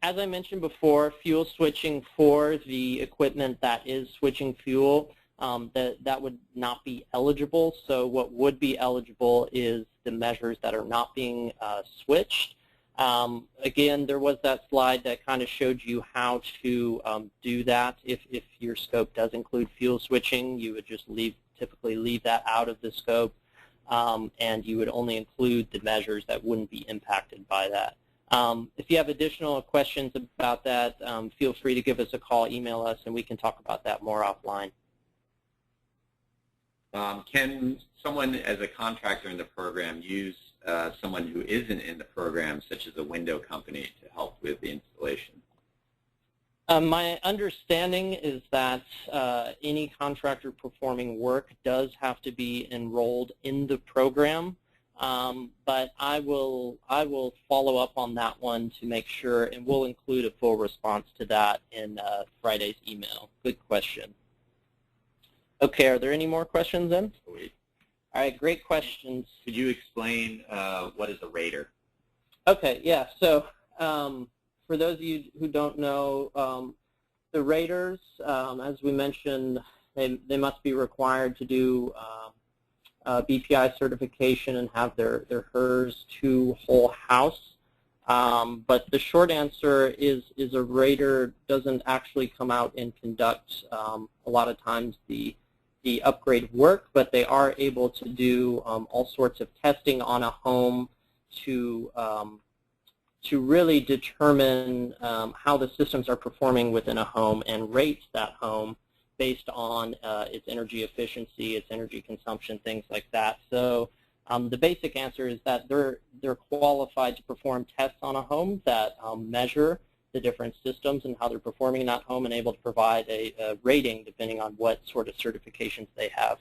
As I mentioned before, fuel switching for the equipment that is switching fuel, that would not be eligible. So what would be eligible is the measures that are not being switched. Again, there was that slide that kind of showed you how to do that. If your scope does include fuel switching, you would just typically leave that out of the scope, and you would only include the measures that wouldn't be impacted by that. If you have additional questions about that, feel free to give us a call, email us, and we can talk about that more offline. Can someone, as a contractor in the program, use someone who isn't in the program, such as a window company, to help with the installation? My understanding is that any contractor performing work does have to be enrolled in the program, but I will follow up on that one to make sure, and we'll include a full response to that in Friday's email. Good question. Okay, are there any more questions then? Sweet. All right, great questions. Could you explain what is a rater? Okay, yeah. So for those of you who don't know, the raters, as we mentioned, they must be required to do BPI certification and have their HERS 2 whole house. But the short answer is a rater doesn't actually come out and conduct a lot of times the upgrade work, but they are able to do all sorts of testing on a home to really determine how the systems are performing within a home and rate that home based on its energy efficiency, its energy consumption, things like that. So the basic answer is that they're qualified to perform tests on a home that measure the different systems and how they're performing in that home, and able to provide a rating depending on what sort of certifications they have.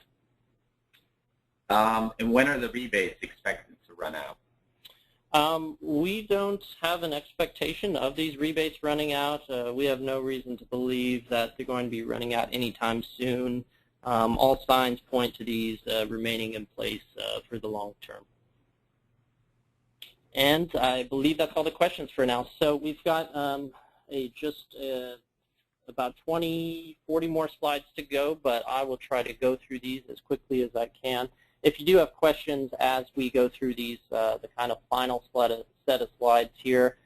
And when are the rebates expected to run out? We don't have an expectation of these rebates running out. We have no reason to believe that they're going to be running out anytime soon. All signs point to these remaining in place for the long term. And I believe that's all the questions for now. So we've got about 20, 40 more slides to go, but I will try to go through these as quickly as I can. If you do have questions as we go through these, the kind of final set of slides here,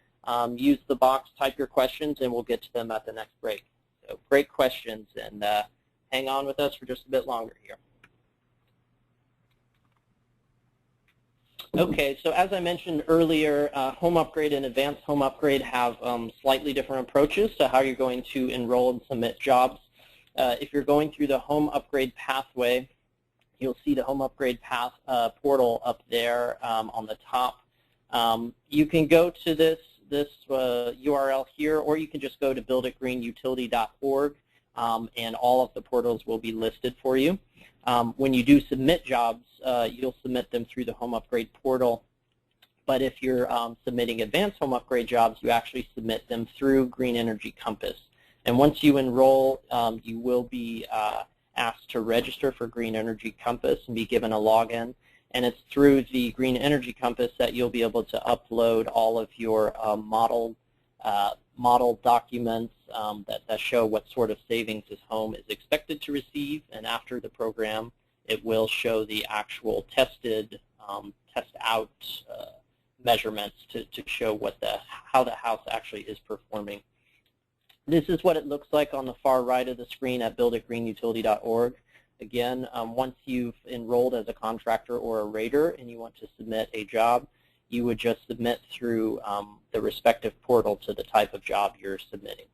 use the box, type your questions, and we'll get to them at the next break. So great questions, and hang on with us for just a bit longer here. Okay, so as I mentioned earlier, home upgrade and advanced home upgrade have slightly different approaches to how you're going to enroll and submit jobs. If you're going through the home upgrade pathway, you'll see the home upgrade path portal up there on the top. You can go to this URL here, or you can just go to builditgreenutility.org, and all of the portals will be listed for you. When you do submit jobs, you'll submit them through the home upgrade portal. But if you're submitting advanced home upgrade jobs, you actually submit them through Green Energy Compass. And once you enroll, you will be asked to register for Green Energy Compass and be given a login. And it's through the Green Energy Compass that you'll be able to upload all of your modeled model documents that show what sort of savings this home is expected to receive, and after the program, it will show the actual tested, test-out measurements to show how the house actually is performing. This is what it looks like on the far right of the screen at builditgreenutility.org. Again, once you've enrolled as a contractor or a rater and you want to submit a job, you would just submit through the respective portal to the type of job you're submitting.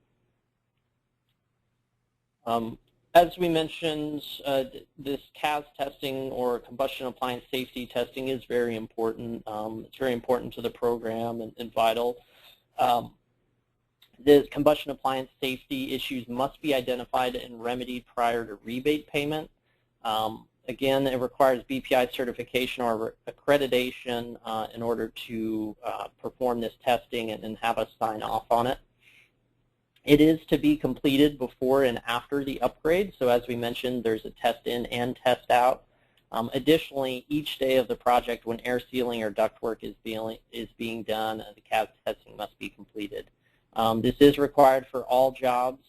As we mentioned, this CAS testing, or combustion appliance safety testing, is very important. It's very important to the program and vital. The combustion appliance safety issues must be identified and remedied prior to rebate payment. Again, it requires BPI certification or accreditation in order to perform this testing and have us sign off on it. It is to be completed before and after the upgrade. So as we mentioned, there's a test in and test out. Additionally, each day of the project when air sealing or ductwork is being done, the CAS testing must be completed. This is required for all jobs,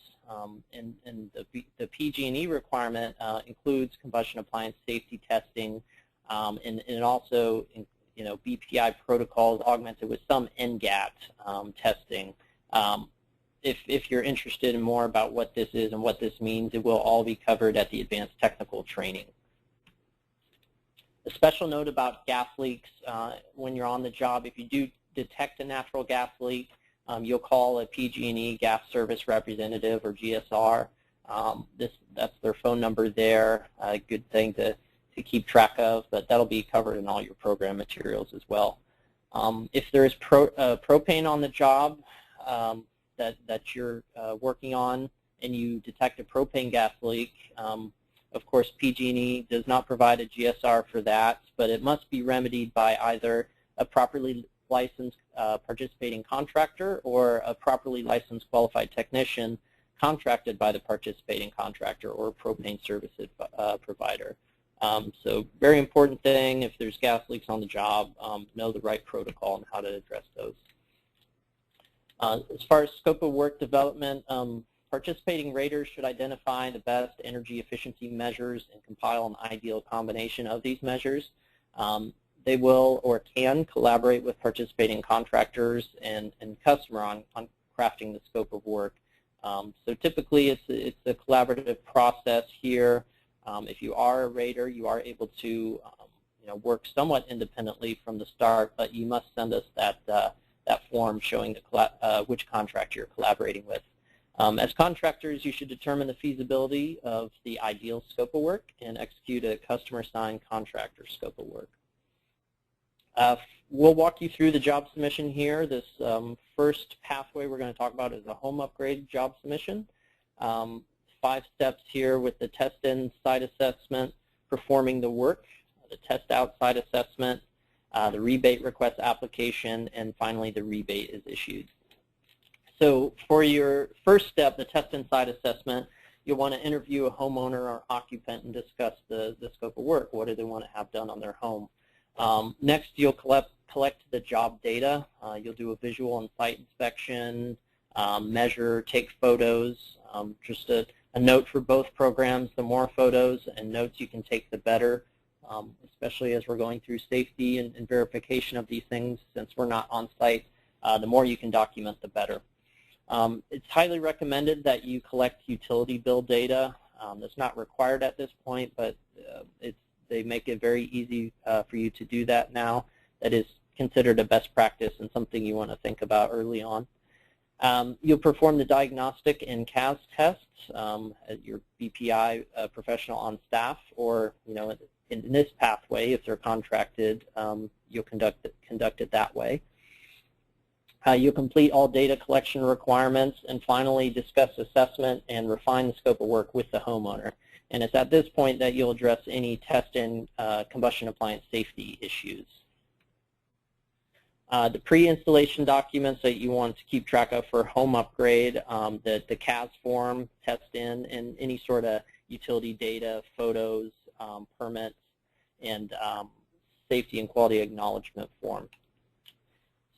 and the PG&E requirement includes combustion appliance safety testing, and also BPI protocols augmented with some NGAT testing. If you're interested in more about what this is and what this means, it will all be covered at the advanced technical training. A special note about gas leaks when you're on the job: if you do detect a natural gas leak, you'll call a PG&E gas service representative, or GSR. That's their phone number there. A good thing to keep track of, but that'll be covered in all your program materials as well. If there is propane on the job that you're working on and you detect a propane gas leak, of course PG&E does not provide a GSR for that, but it must be remedied by either a properly licensed participating contractor or a properly licensed qualified technician contracted by the participating contractor or propane services provider. So very important thing: if there's gas leaks on the job, know the right protocol and how to address those. As far as scope of work development, participating raters should identify the best energy efficiency measures and compile an ideal combination of these measures. They will or can collaborate with participating contractors and customer on crafting the scope of work. So typically it's a collaborative process here. If you are a rater, you are able to work somewhat independently from the start, but you must send us that form showing which contractor you're collaborating with. As contractors, you should determine the feasibility of the ideal scope of work and execute a customer-signed contractor scope of work. We'll walk you through the job submission here. This first pathway we're going to talk about is a home upgrade job submission. 5 steps here with the test-in site assessment, performing the work, the test-out site assessment, the rebate request application, and finally the rebate is issued. So for your first step, the test-in site assessment, you'll want to interview a homeowner or occupant and discuss the scope of work. What do they want to have done on their home? Next, you'll collect the job data. You'll do a visual and site inspection, measure, take photos. Just a note for both programs: the more photos and notes you can take, the better, especially as we're going through safety and verification of these things. Since we're not on site, the more you can document, the better. It's highly recommended that you collect utility bill data. That's not required at this point, but they make it very easy for you to do that now. That is considered a best practice and something you want to think about early on. You'll perform the diagnostic and CAS tests at your BPI professional on staff, or in this pathway, if they're contracted, you'll conduct it that way. You'll complete all data collection requirements, and finally discuss assessment and refine the scope of work with the homeowner. And it's at this point that you'll address any test and combustion appliance safety issues. The pre-installation documents that you want to keep track of for home upgrade, the CAS form, test in, and any sort of utility data, photos, permits, and safety and quality acknowledgement form.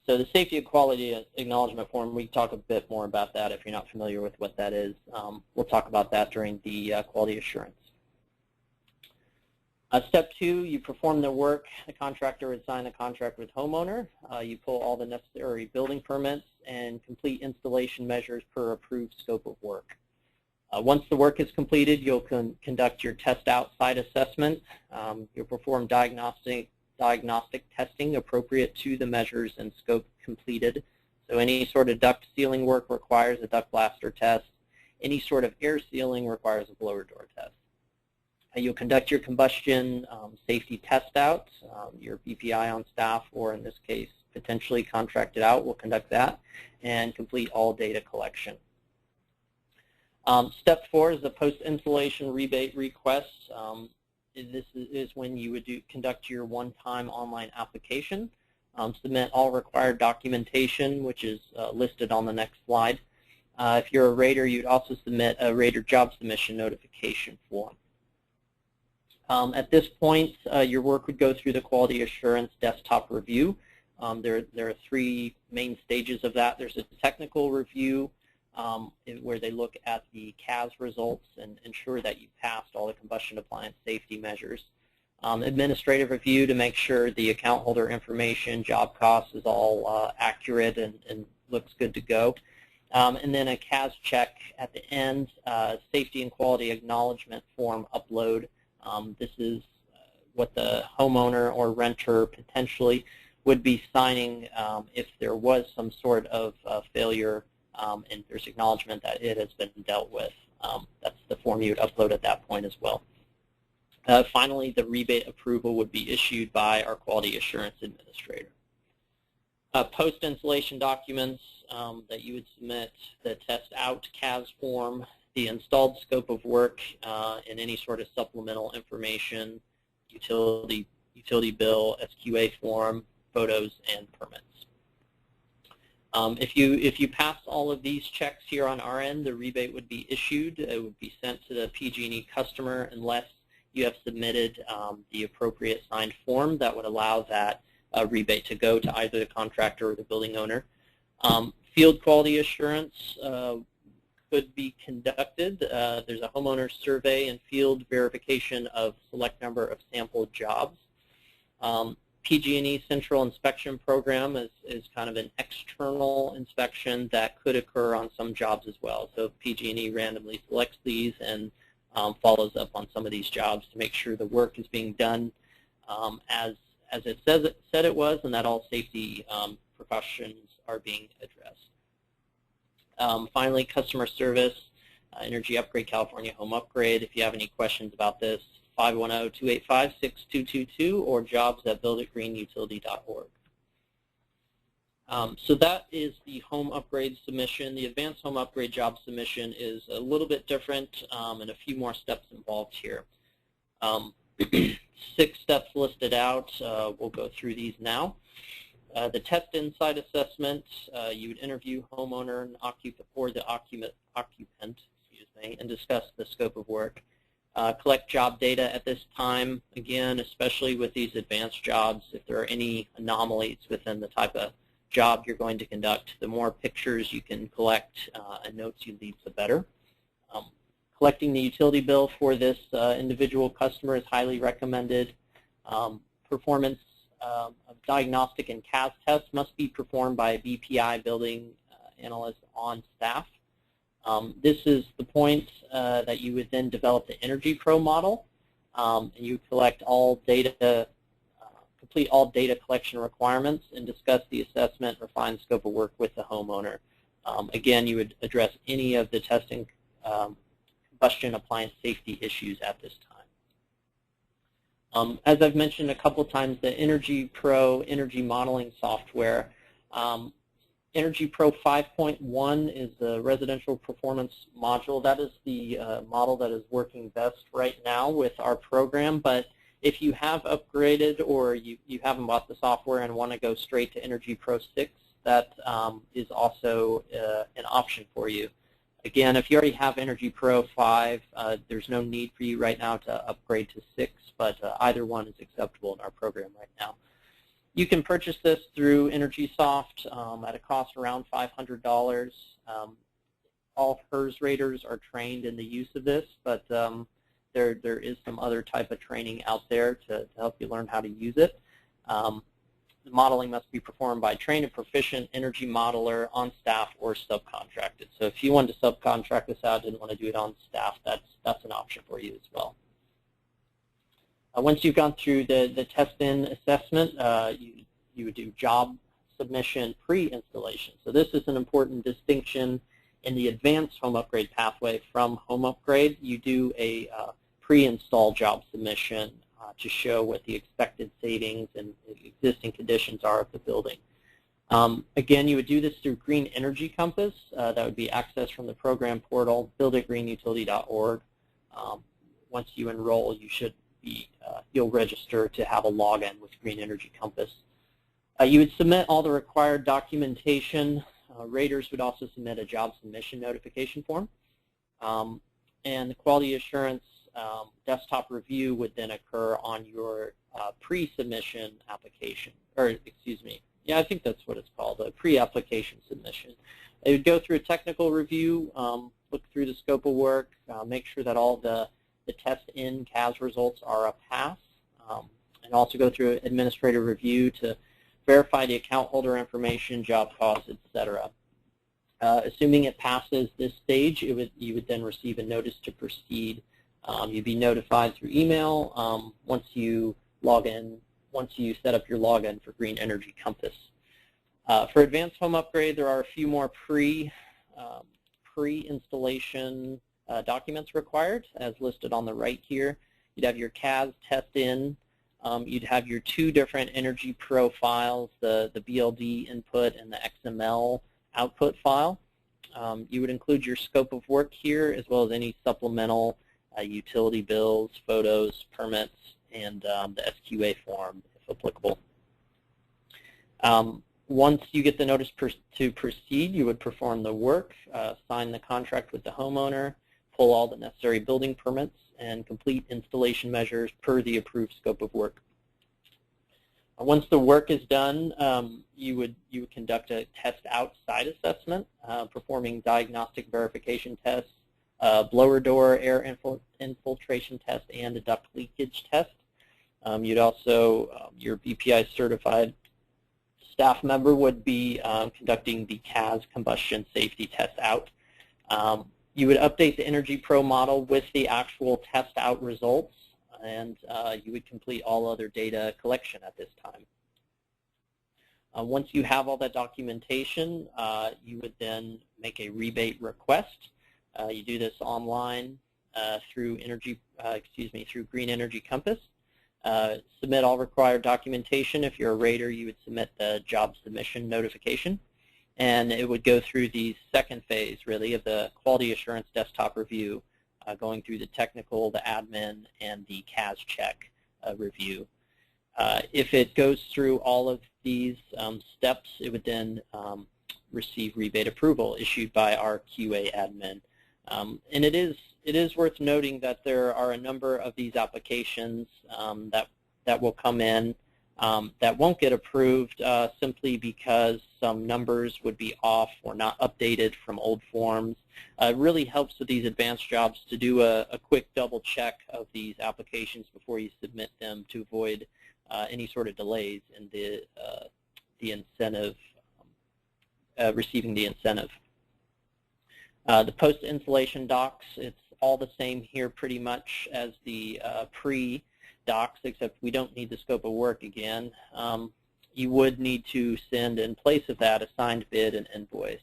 So the safety and quality acknowledgement form, we can talk a bit more about that if you're not familiar with what that is. We'll talk about that during the quality assurance. Step 2, you perform the work. The contractor would sign a contract with homeowner. You pull all the necessary building permits and complete installation measures per approved scope of work. Once the work is completed, you'll conduct your test outside assessment. You'll perform diagnostic testing appropriate to the measures and scope completed. So any sort of duct sealing work requires a duct blaster test. Any sort of air sealing requires a blower door test. You'll conduct your combustion safety test out. Your BPI on staff, or in this case, potentially contracted out, will conduct that and complete all data collection. Step 4 is the post-installation rebate request. This is when you would conduct your one-time online application, submit all required documentation, which is listed on the next slide. If you're a rater, you'd also submit a rater job submission notification form. At this point, your work would go through the quality assurance desktop review. There are 3 main stages of that. There's a technical review where they look at the CAS results and ensure that you passed all the combustion appliance safety measures. Administrative review to make sure the account holder information, job costs is all accurate and looks good to go. And then a CAS check at the end, safety and quality acknowledgement form upload. This is what the homeowner or renter potentially would be signing if there was some sort of failure and there's acknowledgement that it has been dealt with. That's the form you would upload at that point as well. Finally, the rebate approval would be issued by our quality assurance administrator. Post-installation documents that you would submit, the test out CAS form, the installed scope of work, and any sort of supplemental information, utility bill, SQA form, photos, and permits. If you pass all of these checks here on our end, the rebate would be issued. It would be sent to the PG&E customer unless you have submitted the appropriate signed form that would allow that rebate to go to either the contractor or the building owner. Field quality assurance could be conducted. There's a homeowner survey and field verification of select number of sample jobs. PG&E Central Inspection Program is kind of an external inspection that could occur on some jobs as well. So PG&E randomly selects these and follows up on some of these jobs to make sure the work is being done as it said it was, and that all safety precautions are being addressed. Finally, customer service, Energy Upgrade California Home Upgrade. If you have any questions about this, 510-285-6222 or jobs@builditgreenutility.org. So that is the home upgrade submission. The advanced home upgrade job submission is a little bit different and a few more steps involved here. 6 steps listed out. We'll go through these now. The test inside assessment, you would interview homeowner and occupant, and discuss the scope of work. Collect job data at this time, again, especially with these advanced jobs. If there are any anomalies within the type of job you're going to conduct, the more pictures you can collect and notes you leave, the better. Collecting the utility bill for this individual customer is highly recommended. Performance of diagnostic and CAS tests must be performed by a BPI building analyst on staff. This is the point that you would then develop the Energy Pro model. And you collect all data, complete all data collection requirements, and discuss the assessment, refined scope of work with the homeowner. Again, you would address any of the testing combustion appliance safety issues at this time. As I've mentioned a couple times, the Energy Pro energy modeling software. Energy Pro 5.1 is the residential performance module. That is the model that is working best right now with our program. But if you have upgraded or you haven't bought the software and want to go straight to Energy Pro 6, that is also an option for you. Again, if you already have Energy Pro 5, there's no need for you right now to upgrade to 6, but either one is acceptable in our program right now. You can purchase this through EnergySoft at a cost around $500. All HERS raters are trained in the use of this, but there is some other type of training out there to help you learn how to use it. The modeling must be performed by a trained and proficient energy modeler on staff or subcontracted. So if you wanted to subcontract this out, didn't want to do it on staff, that's an option for you as well. Once you've gone through the test-in assessment, you would do job submission pre-installation. So this is an important distinction in the advanced home upgrade pathway from home upgrade. You do a pre-install job submission to show what the expected savings and existing conditions are of the building. Again, you would do this through Green Energy Compass. That would be accessed from the program portal, builditgreenutility.org. Once you enroll, you should be, you'll register to have a login with Green Energy Compass. You would submit all the required documentation. Raters would also submit a job submission notification form. And the quality assurance desktop review would then occur on your pre-submission application, or excuse me, yeah, I think that's what it's called, a pre-application submission. It would go through a technical review, look through the scope of work, make sure that all the test-in CAS results are a pass, and also go through an administrative review to verify the account holder information, job costs, etc. Assuming it passes this stage, you would then receive a notice to proceed. You'd be notified through email once you log in, once you set up your login for Green Energy Compass. For advanced home upgrade, there are a few more pre-installation documents required, as listed on the right here. You'd have your CAS test-in. You'd have your two different energy profiles, the BLD input and the XML output file. You would include your scope of work here, as well as any supplemental utility bills, photos, permits, and the SQA form, if applicable. Once you get the notice to proceed, you would perform the work, sign the contract with the homeowner, pull all the necessary building permits, and complete installation measures per the approved scope of work. Once the work is done, you would conduct a test outside assessment, performing diagnostic verification tests, blower door air infiltration test, and a duct leakage test. You'd also, your BPI certified staff member would be conducting the CAS combustion safety test out. You would update the Energy Pro model with the actual test out results, and you would complete all other data collection at this time. Once you have all that documentation, you would then make a rebate request. You do this online through through Green Energy Compass. Submit all required documentation. If you're a rater, you would submit the job submission notification. And it would go through the second phase, really, of the quality assurance desktop review, going through the technical, the admin, and the CAS check review. If it goes through all of these steps, it would then receive rebate approval issued by our QA admin. And it is worth noting that there are a number of these applications that will come in that won't get approved simply because some numbers would be off or not updated from old forms. It really helps with these advanced jobs to do a quick double check of these applications before you submit them to avoid any sort of delays in the incentive, receiving the incentive. The post-installation docs, it's all the same here pretty much as the pre-docs, except we don't need the scope of work again. You would need to send in place of that a signed bid and invoice,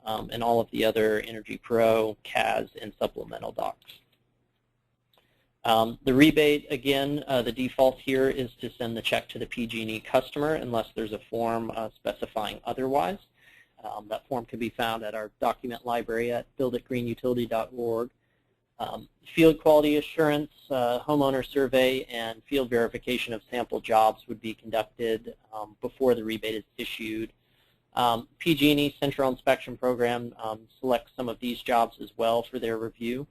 and all of the other Energy Pro, CAS, and supplemental docs. The rebate, again, the default here is to send the check to the PG&E customer unless there's a form specifying otherwise. That form can be found at our document library at builditgreenutility.org. Field quality assurance, homeowner survey, and field verification of sample jobs would be conducted before the rebate is issued. PG&E Central Inspection Program selects some of these jobs as well for their review.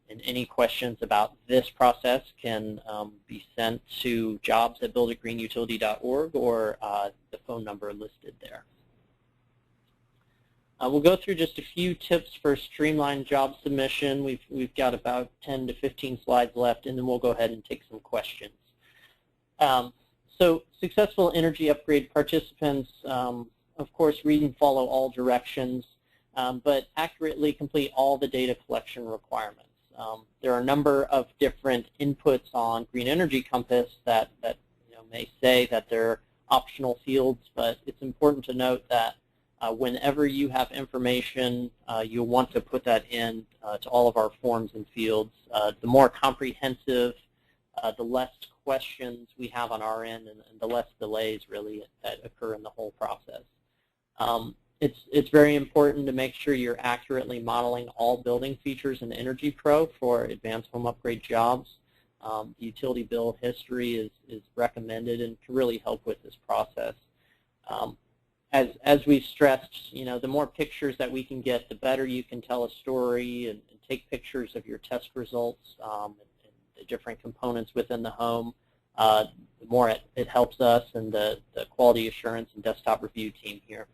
and any questions about this process can be sent to jobs@builditgreenutility.org or the phone number listed there. We'll go through just a few tips for streamlined job submission. We've got about 10 to 15 slides left, and then we'll go ahead and take some questions. So successful energy upgrade participants, of course, read and follow all directions, but accurately complete all the data collection requirements. There are a number of different inputs on Green Energy Compass that may say that they're optional fields, but it's important to note that whenever you have information, you'll want to put that in to all of our forms and fields. The more comprehensive, the less questions we have on our end, and the less delays really that occur in the whole process. It's very important to make sure you're accurately modeling all building features in Energy Pro for advanced home upgrade jobs. The utility bill history is recommended and can really help with this process. As we've stressed, the more pictures that we can get, the better you can tell a story and take pictures of your test results and the different components within the home. The more it helps us and the quality assurance and desktop review team here.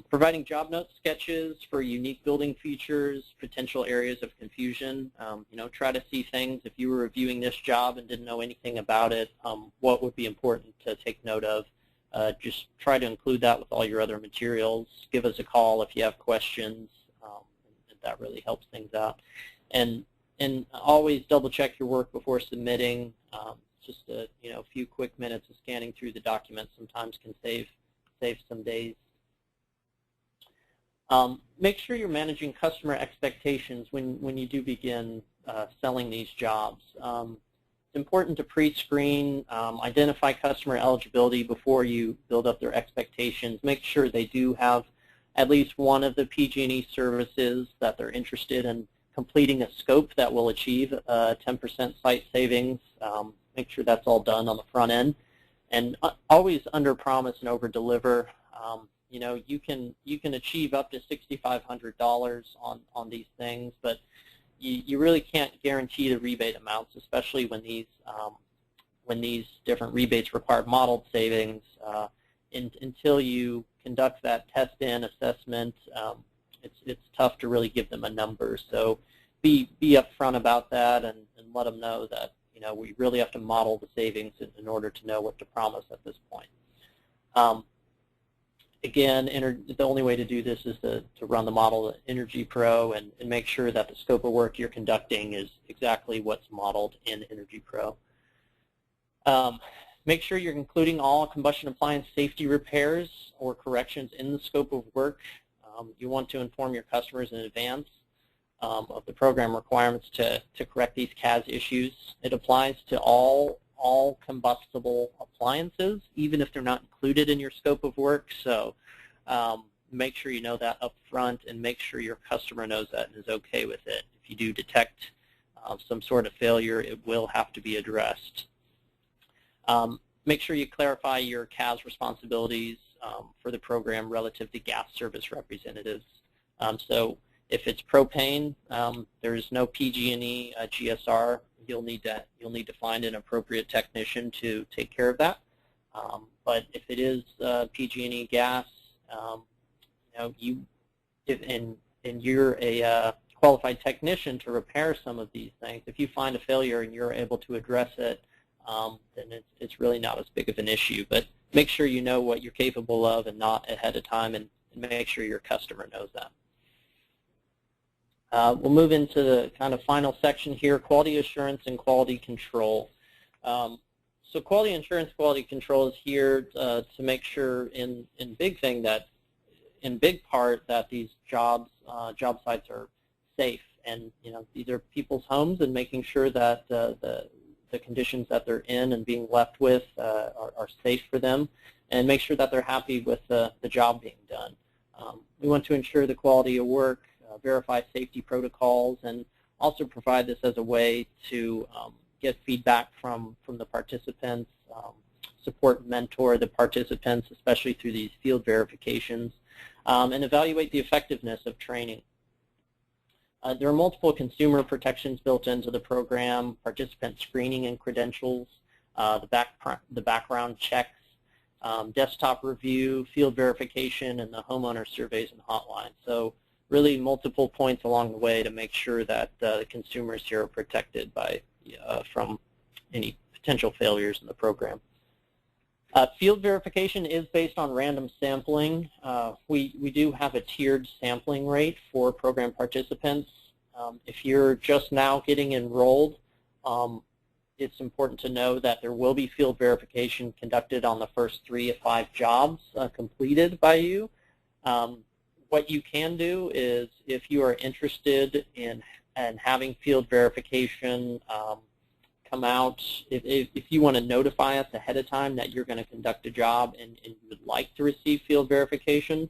Providing job note sketches for unique building features, potential areas of confusion. Try to see things. If you were reviewing this job and didn't know anything about it, what would be important to take note of? Just try to include that with all your other materials. Give us a call if you have questions. That really helps things out. And always double check your work before submitting. Just a few quick minutes of scanning through the documents sometimes can save some days. Make sure you're managing customer expectations when you do begin selling these jobs. It's important to pre-screen, identify customer eligibility before you build up their expectations. Make sure they do have at least one of the PG&E services that they're interested in completing a scope that will achieve 10% site savings. Make sure that's all done on the front end. And always under-promise and over-deliver. You can achieve up to $6,500 on these things, but you really can't guarantee the rebate amounts, especially when these different rebates require modeled savings. Until you conduct that test-in assessment, it's tough to really give them a number. So be upfront about that and let them know that we really have to model the savings in order to know what to promise at this point. Again, the only way to do this is to run the model in Energy Pro and make sure that the scope of work you're conducting is exactly what's modeled in Energy Pro. Make sure you're including all combustion appliance safety repairs or corrections in the scope of work. You want to inform your customers in advance of the program requirements to correct these CAS issues. It applies to all combustible appliances, even if they're not included in your scope of work. So make sure you know that up front and make sure your customer knows that and is okay with it. If you do detect some sort of failure, it will have to be addressed. Make sure you clarify your CAS responsibilities for the program relative to gas service representatives. So if it's propane, there is no PG&E GSR. You'll need to find an appropriate technician to take care of that. But if it is PG&E gas, and you're a qualified technician to repair some of these things, if you find a failure and you're able to address it, then it's really not as big of an issue. But make sure you know what you're capable of and not ahead of time, and make sure your customer knows that. We'll move into the kind of final section here, quality assurance and quality control. So quality assurance, quality control is here to make sure in big part that these job sites are safe, and these are people's homes, and making sure that the conditions that they're in and being left with are safe for them, and make sure that they're happy with the job being done. We want to ensure the quality of work, verify safety protocols, and also provide this as a way to get feedback from the participants, support and mentor the participants, especially through these field verifications, and evaluate the effectiveness of training. There are multiple consumer protections built into the program: participant screening and credentials, the background checks, desktop review, field verification, and the homeowner surveys and hotline. So really multiple points along the way to make sure that the consumers here are protected by from any potential failures in the program. Field verification is based on random sampling. We do have a tiered sampling rate for program participants. If you're just now getting enrolled, it's important to know that there will be field verification conducted on the first 3 to 5 jobs completed by you. What you can do is, if you are interested in having field verification come out, if you want to notify us ahead of time that you're going to conduct a job and you would like to receive field verification,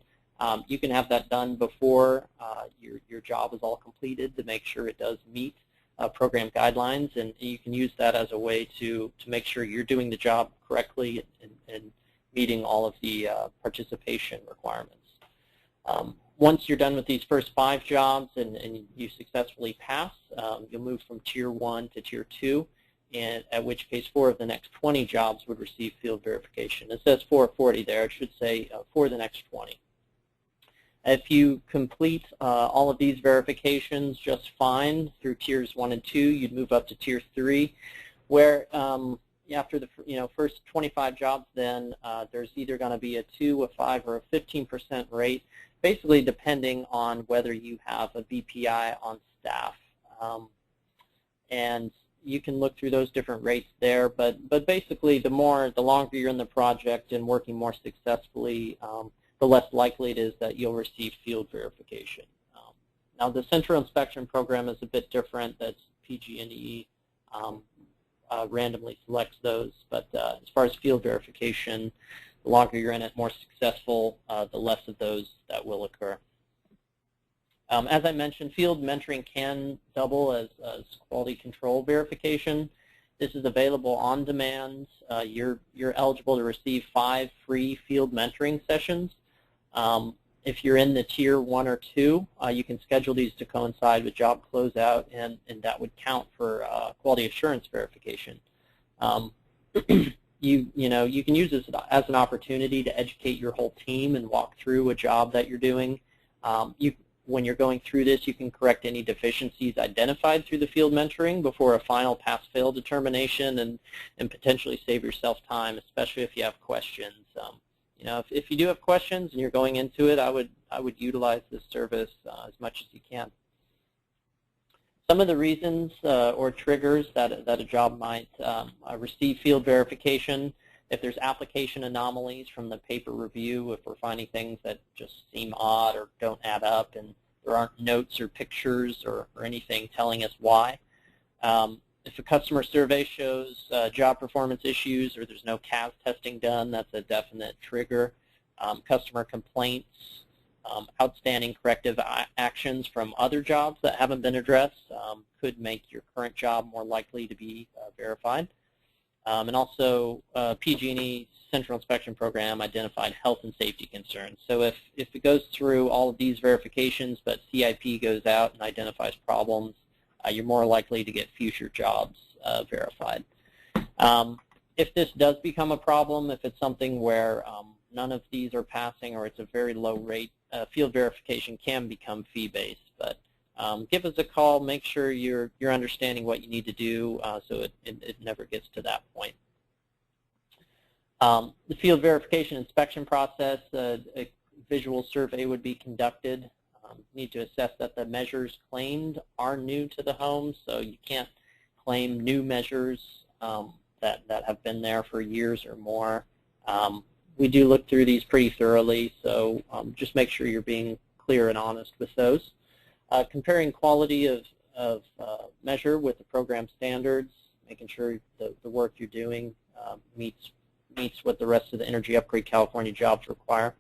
you can have that done before your job is all completed to make sure it does meet program guidelines, and you can use that as a way to make sure you're doing the job correctly and meeting all of the participation requirements. Once you're done with these first 5 jobs and you successfully pass, you'll move from Tier 1 to Tier 2, and at which case 4 of the next 20 jobs would receive field verification. It says 440 there. It should say for the next 20. If you complete all of these verifications just fine through Tiers 1 and 2, you'd move up to Tier 3, where after the first 25 jobs, then there's either going to be a 2, a 5, or a 15% rate, basically depending on whether you have a BPI on staff. And you can look through those different rates there, but basically the longer you're in the project and working more successfully, the less likely it is that you'll receive field verification. Now the central inspection program is a bit different. That's PG&E randomly selects those, but as far as field verification, the longer you're in it, more successful, the less of those that will occur. As I mentioned, field mentoring can double as quality control verification. This is available on demand. You're eligible to receive 5 free field mentoring sessions. If you're in the Tier 1 or 2, you can schedule these to coincide with job closeout, and that would count for quality assurance verification. You can use this as an opportunity to educate your whole team and walk through a job that you're doing. When you're going through this, you can correct any deficiencies identified through the field mentoring before a final pass-fail determination, and potentially save yourself time, especially if you have questions. If you do have questions and you're going into it, I would utilize this service as much as you can. Some of the reasons or triggers that a job might receive field verification: if there's application anomalies from the paper review, if we're finding things that just seem odd or don't add up, and there aren't notes or pictures or anything telling us why. If a customer survey shows job performance issues or there's no CAS testing done, that's a definite trigger. Customer complaints, outstanding corrective actions from other jobs that haven't been addressed could make your current job more likely to be verified. And also, PG&E Central Inspection Program identified health and safety concerns. So if it goes through all of these verifications, but CIP goes out and identifies problems, you're more likely to get future jobs verified. If this does become a problem, if it's something where none of these are passing or it's a very low rate, field verification can become fee-based. But give us a call. Make sure you're understanding what you need to do so it never gets to that point. The field verification inspection process, a visual survey would be conducted. You need to assess that the measures claimed are new to the home, so you can't claim new measures that have been there for years or more. We do look through these pretty thoroughly, so just make sure you're being clear and honest with those. Comparing quality of measure with the program standards, making sure the work you're doing meets what the rest of the Energy Upgrade California jobs require.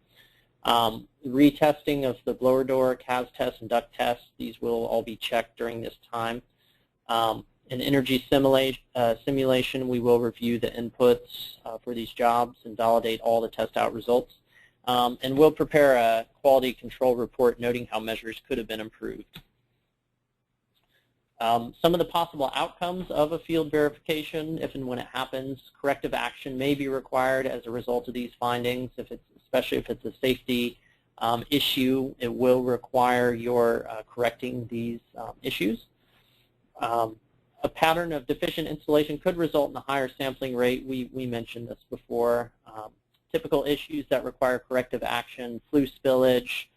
Retesting of the blower door, CAS test, and duct test, these will all be checked during this time. In energy simulation, we will review the inputs for these jobs and validate all the test out results. And we'll prepare a quality control report noting how measures could have been improved. Some of the possible outcomes of a field verification, if and when it happens, corrective action may be required as a result of these findings. Especially if it's a safety issue, it will require your correcting these issues. A pattern of deficient installation could result in a higher sampling rate. We mentioned this before. Typical issues that require corrective action: flue spillage,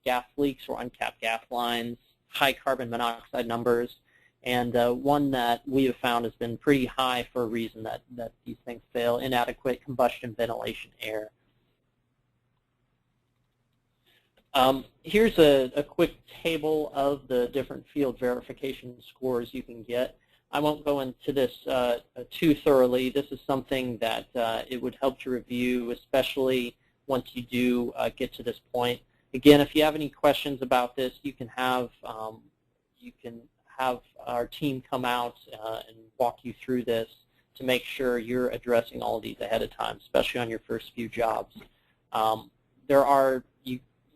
gas leaks or uncapped gas lines, high carbon monoxide numbers, and one that we have found has been pretty high for a reason that these things fail: inadequate combustion ventilation air. Here's a quick table of the different field verification scores you can get. I won't go into this too thoroughly. This is something that it would help to review, especially once you do get to this point. Again, if you have any questions about this, you can have our team come out and walk you through this to make sure you're addressing all of these ahead of time, especially on your first few jobs.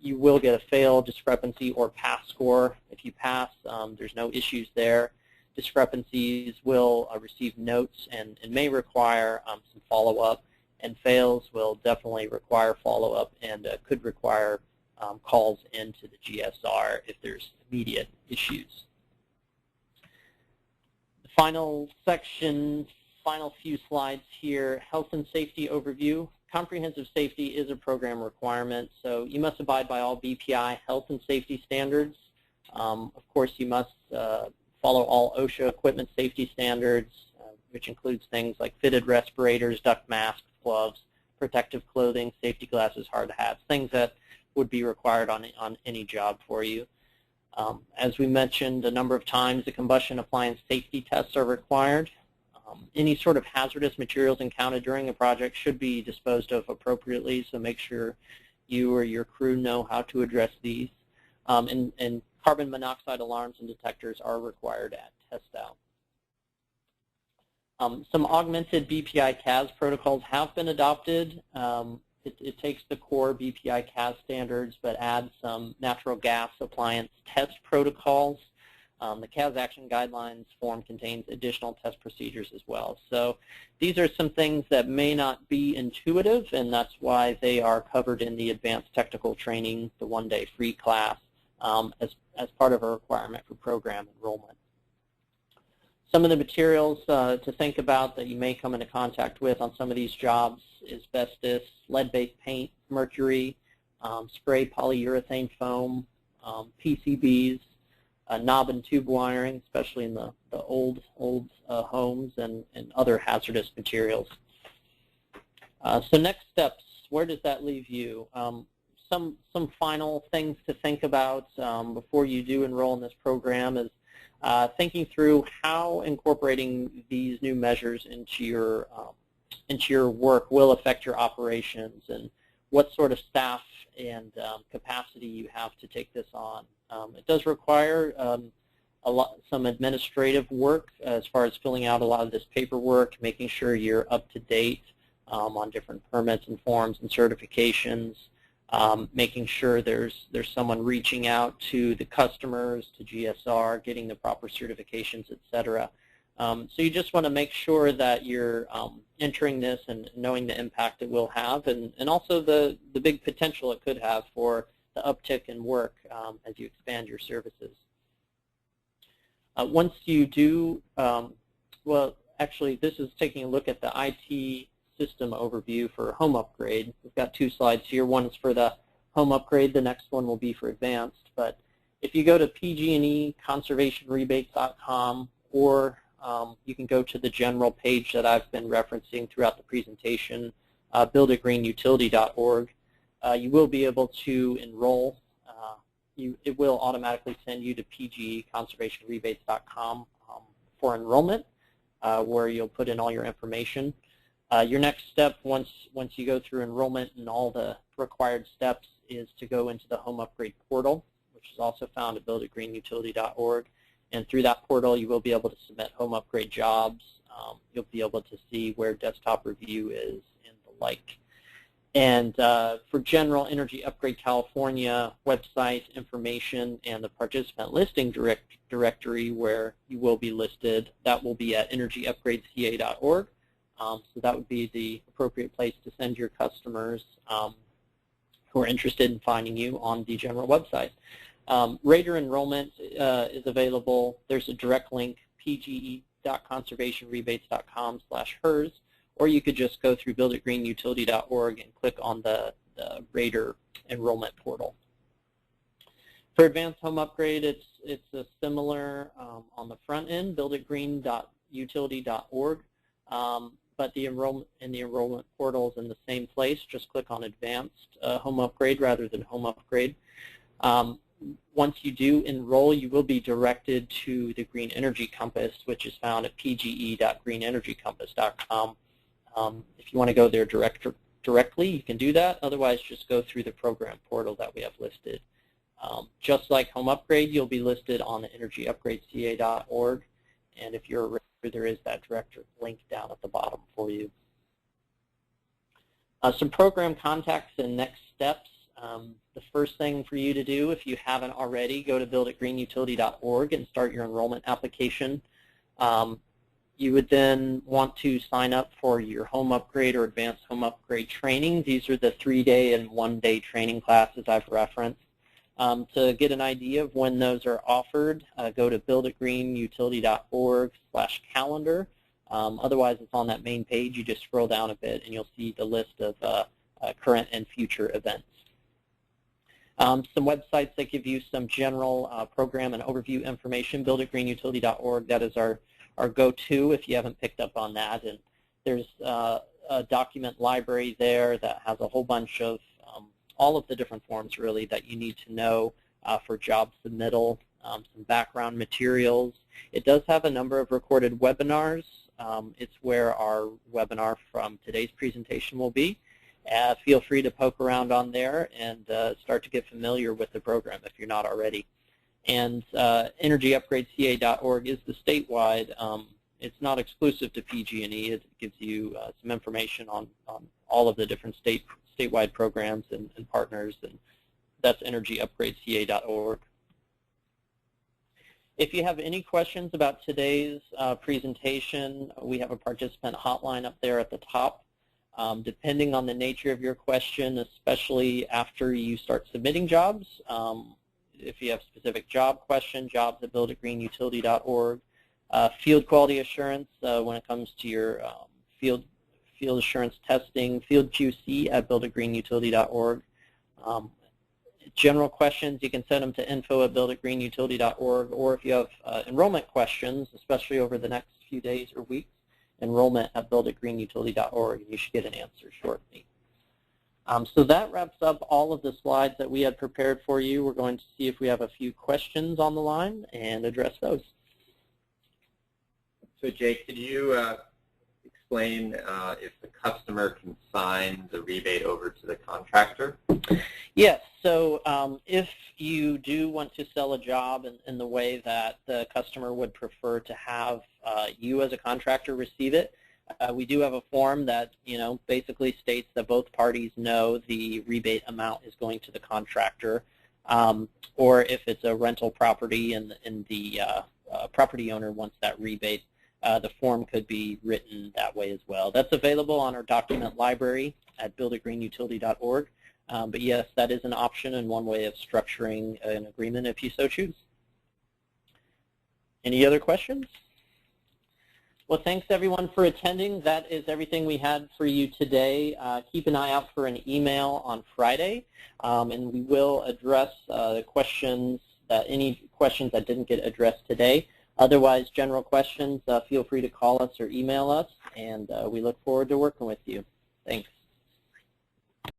You will get a fail, discrepancy, or pass score. If you pass, there's no issues there. Discrepancies will receive notes and may require some follow-up, and fails will definitely require follow-up and could require calls into the GSR if there's immediate issues. The final section, final few slides here, health and safety overview. Comprehensive safety is a program requirement, so you must abide by all BPI health and safety standards. Of course, you must follow all OSHA equipment safety standards, which includes things like fitted respirators, duct masks, gloves, protective clothing, safety glasses, hard hats, things that would be required on any job for you. As we mentioned a number of times, the combustion appliance safety tests are required. Any sort of hazardous materials encountered during a project should be disposed of appropriately, so make sure you or your crew know how to address these. And carbon monoxide alarms and detectors are required at test out. Some augmented BPI CAS protocols have been adopted. It takes the core BPI CAS standards but adds some natural gas appliance test protocols. The CAS Action Guidelines form contains additional test procedures as well. So these are some things that may not be intuitive, and that's why they are covered in the Advanced Technical Training, the one-day free class, as part of a requirement for program enrollment. Some of the materials to think about that you may come into contact with on some of these jobs: asbestos, lead-based paint, mercury, spray polyurethane foam, PCBs, knob and tube wiring, especially in the old homes, and other hazardous materials. So next steps, where does that leave you? Some final things to think about before you do enroll in this program is thinking through how incorporating these new measures into your work will affect your operations, and what sort of staff and capacity you have to take this on. It does require some administrative work as far as filling out a lot of this paperwork, making sure you're up to date on different permits and forms and certifications, making sure there's someone reaching out to the customers, to GSR, getting the proper certifications, etc. So you just want to make sure that you're entering this and knowing the impact it will have, and also the big potential it could have for the uptick in work as you expand your services. Once you do, well, actually, this is taking a look at the IT system overview for home upgrade. We've got two slides here. One is for the home upgrade. The next one will be for advanced. But if you go to pg&econservationrebates.com, or you can go to the general page that I've been referencing throughout the presentation, buildagreenutility.org, you will be able to enroll. It will automatically send you to pgeconservationrebates.com for enrollment, where you'll put in all your information. Your next step, once you go through enrollment and all the required steps, is to go into the home upgrade portal, which is also found at buildagreenutility.org. And through that portal, you will be able to submit home upgrade jobs. You'll be able to see where desktop review is and the like. And for General Energy Upgrade California website information and the participant listing directory where you will be listed, that will be at energyupgradeca.org. So that would be the appropriate place to send your customers who are interested in finding you on the general website. Rater enrollment is available. There's a direct link, pge.conservationrebates.com/HERS, or you could just go through builditgreenutility.org and click on the Rater enrollment portal. For advanced home upgrade, it's a similar on the front end, builditgreen.utility.org, but the enrollment portal is in the same place. Just click on advanced home upgrade rather than home upgrade. Once you do enroll, you will be directed to the Green Energy Compass, which is found at pge.greenenergycompass.com. If you want to go there directly, you can do that. Otherwise, just go through the program portal that we have listed. Just like home upgrade, you'll be listed on the energyupgradeca.org, and if you're a rater, there is that direct link down at the bottom for you. Some program contacts and next steps. The first thing for you to do, if you haven't already, go to builditgreenutility.org and start your enrollment application. You would then want to sign up for your home upgrade or advanced home upgrade training. These are the 3-day and 1-day training classes I've referenced. To get an idea of when those are offered, go to builditgreenutility.org/calendar. Otherwise, it's on that main page. You just scroll down a bit and you'll see the list of current and future events. Some websites that give you some general program and overview information, builditgreenutility.org, that is our go-to if you haven't picked up on that. And there's a document library there that has a whole bunch of all of the different forms, really, that you need to know for job submittal, some background materials. It does have a number of recorded webinars. It's where our webinar from today's presentation will be. Feel free to poke around on there and start to get familiar with the program if you're not already. And energyupgradeca.org is the statewide. It's not exclusive to PG&E. It gives you some information on all of the different statewide programs and partners, and that's energyupgradeca.org. If you have any questions about today's presentation, we have a participant hotline up there at the top. Depending on the nature of your question, especially after you start submitting jobs, if you have specific job questions, jobs@builditgreenutility.org. Field quality assurance, when it comes to your field assurance testing, field QC at builditgreenutility.org. General questions, you can send them to info@builditgreenutility.org, or if you have enrollment questions, especially over the next few days or weeks, enrollment@builditgreenutility.org, and you should get an answer shortly. So that wraps up all of the slides that we had prepared for you. We're going to see if we have a few questions on the line and address those. So Jake, could you explain if the customer can sign the rebate over to the contractor? Yes. So if you do want to sell a job in the way that the customer would prefer to have you as a contractor receive it, we do have a form that basically states that both parties know the rebate amount is going to the contractor, or if it's a rental property and the property owner wants that rebate, the form could be written that way as well. That's available on our document library at builditgreenutility.org. But yes, that is an option and one way of structuring an agreement if you so choose. Any other questions? Well, thanks everyone for attending. That is everything we had for you today. Keep an eye out for an email on Friday, and we will address any questions that didn't get addressed today. Otherwise, general questions, feel free to call us or email us, and we look forward to working with you. Thanks.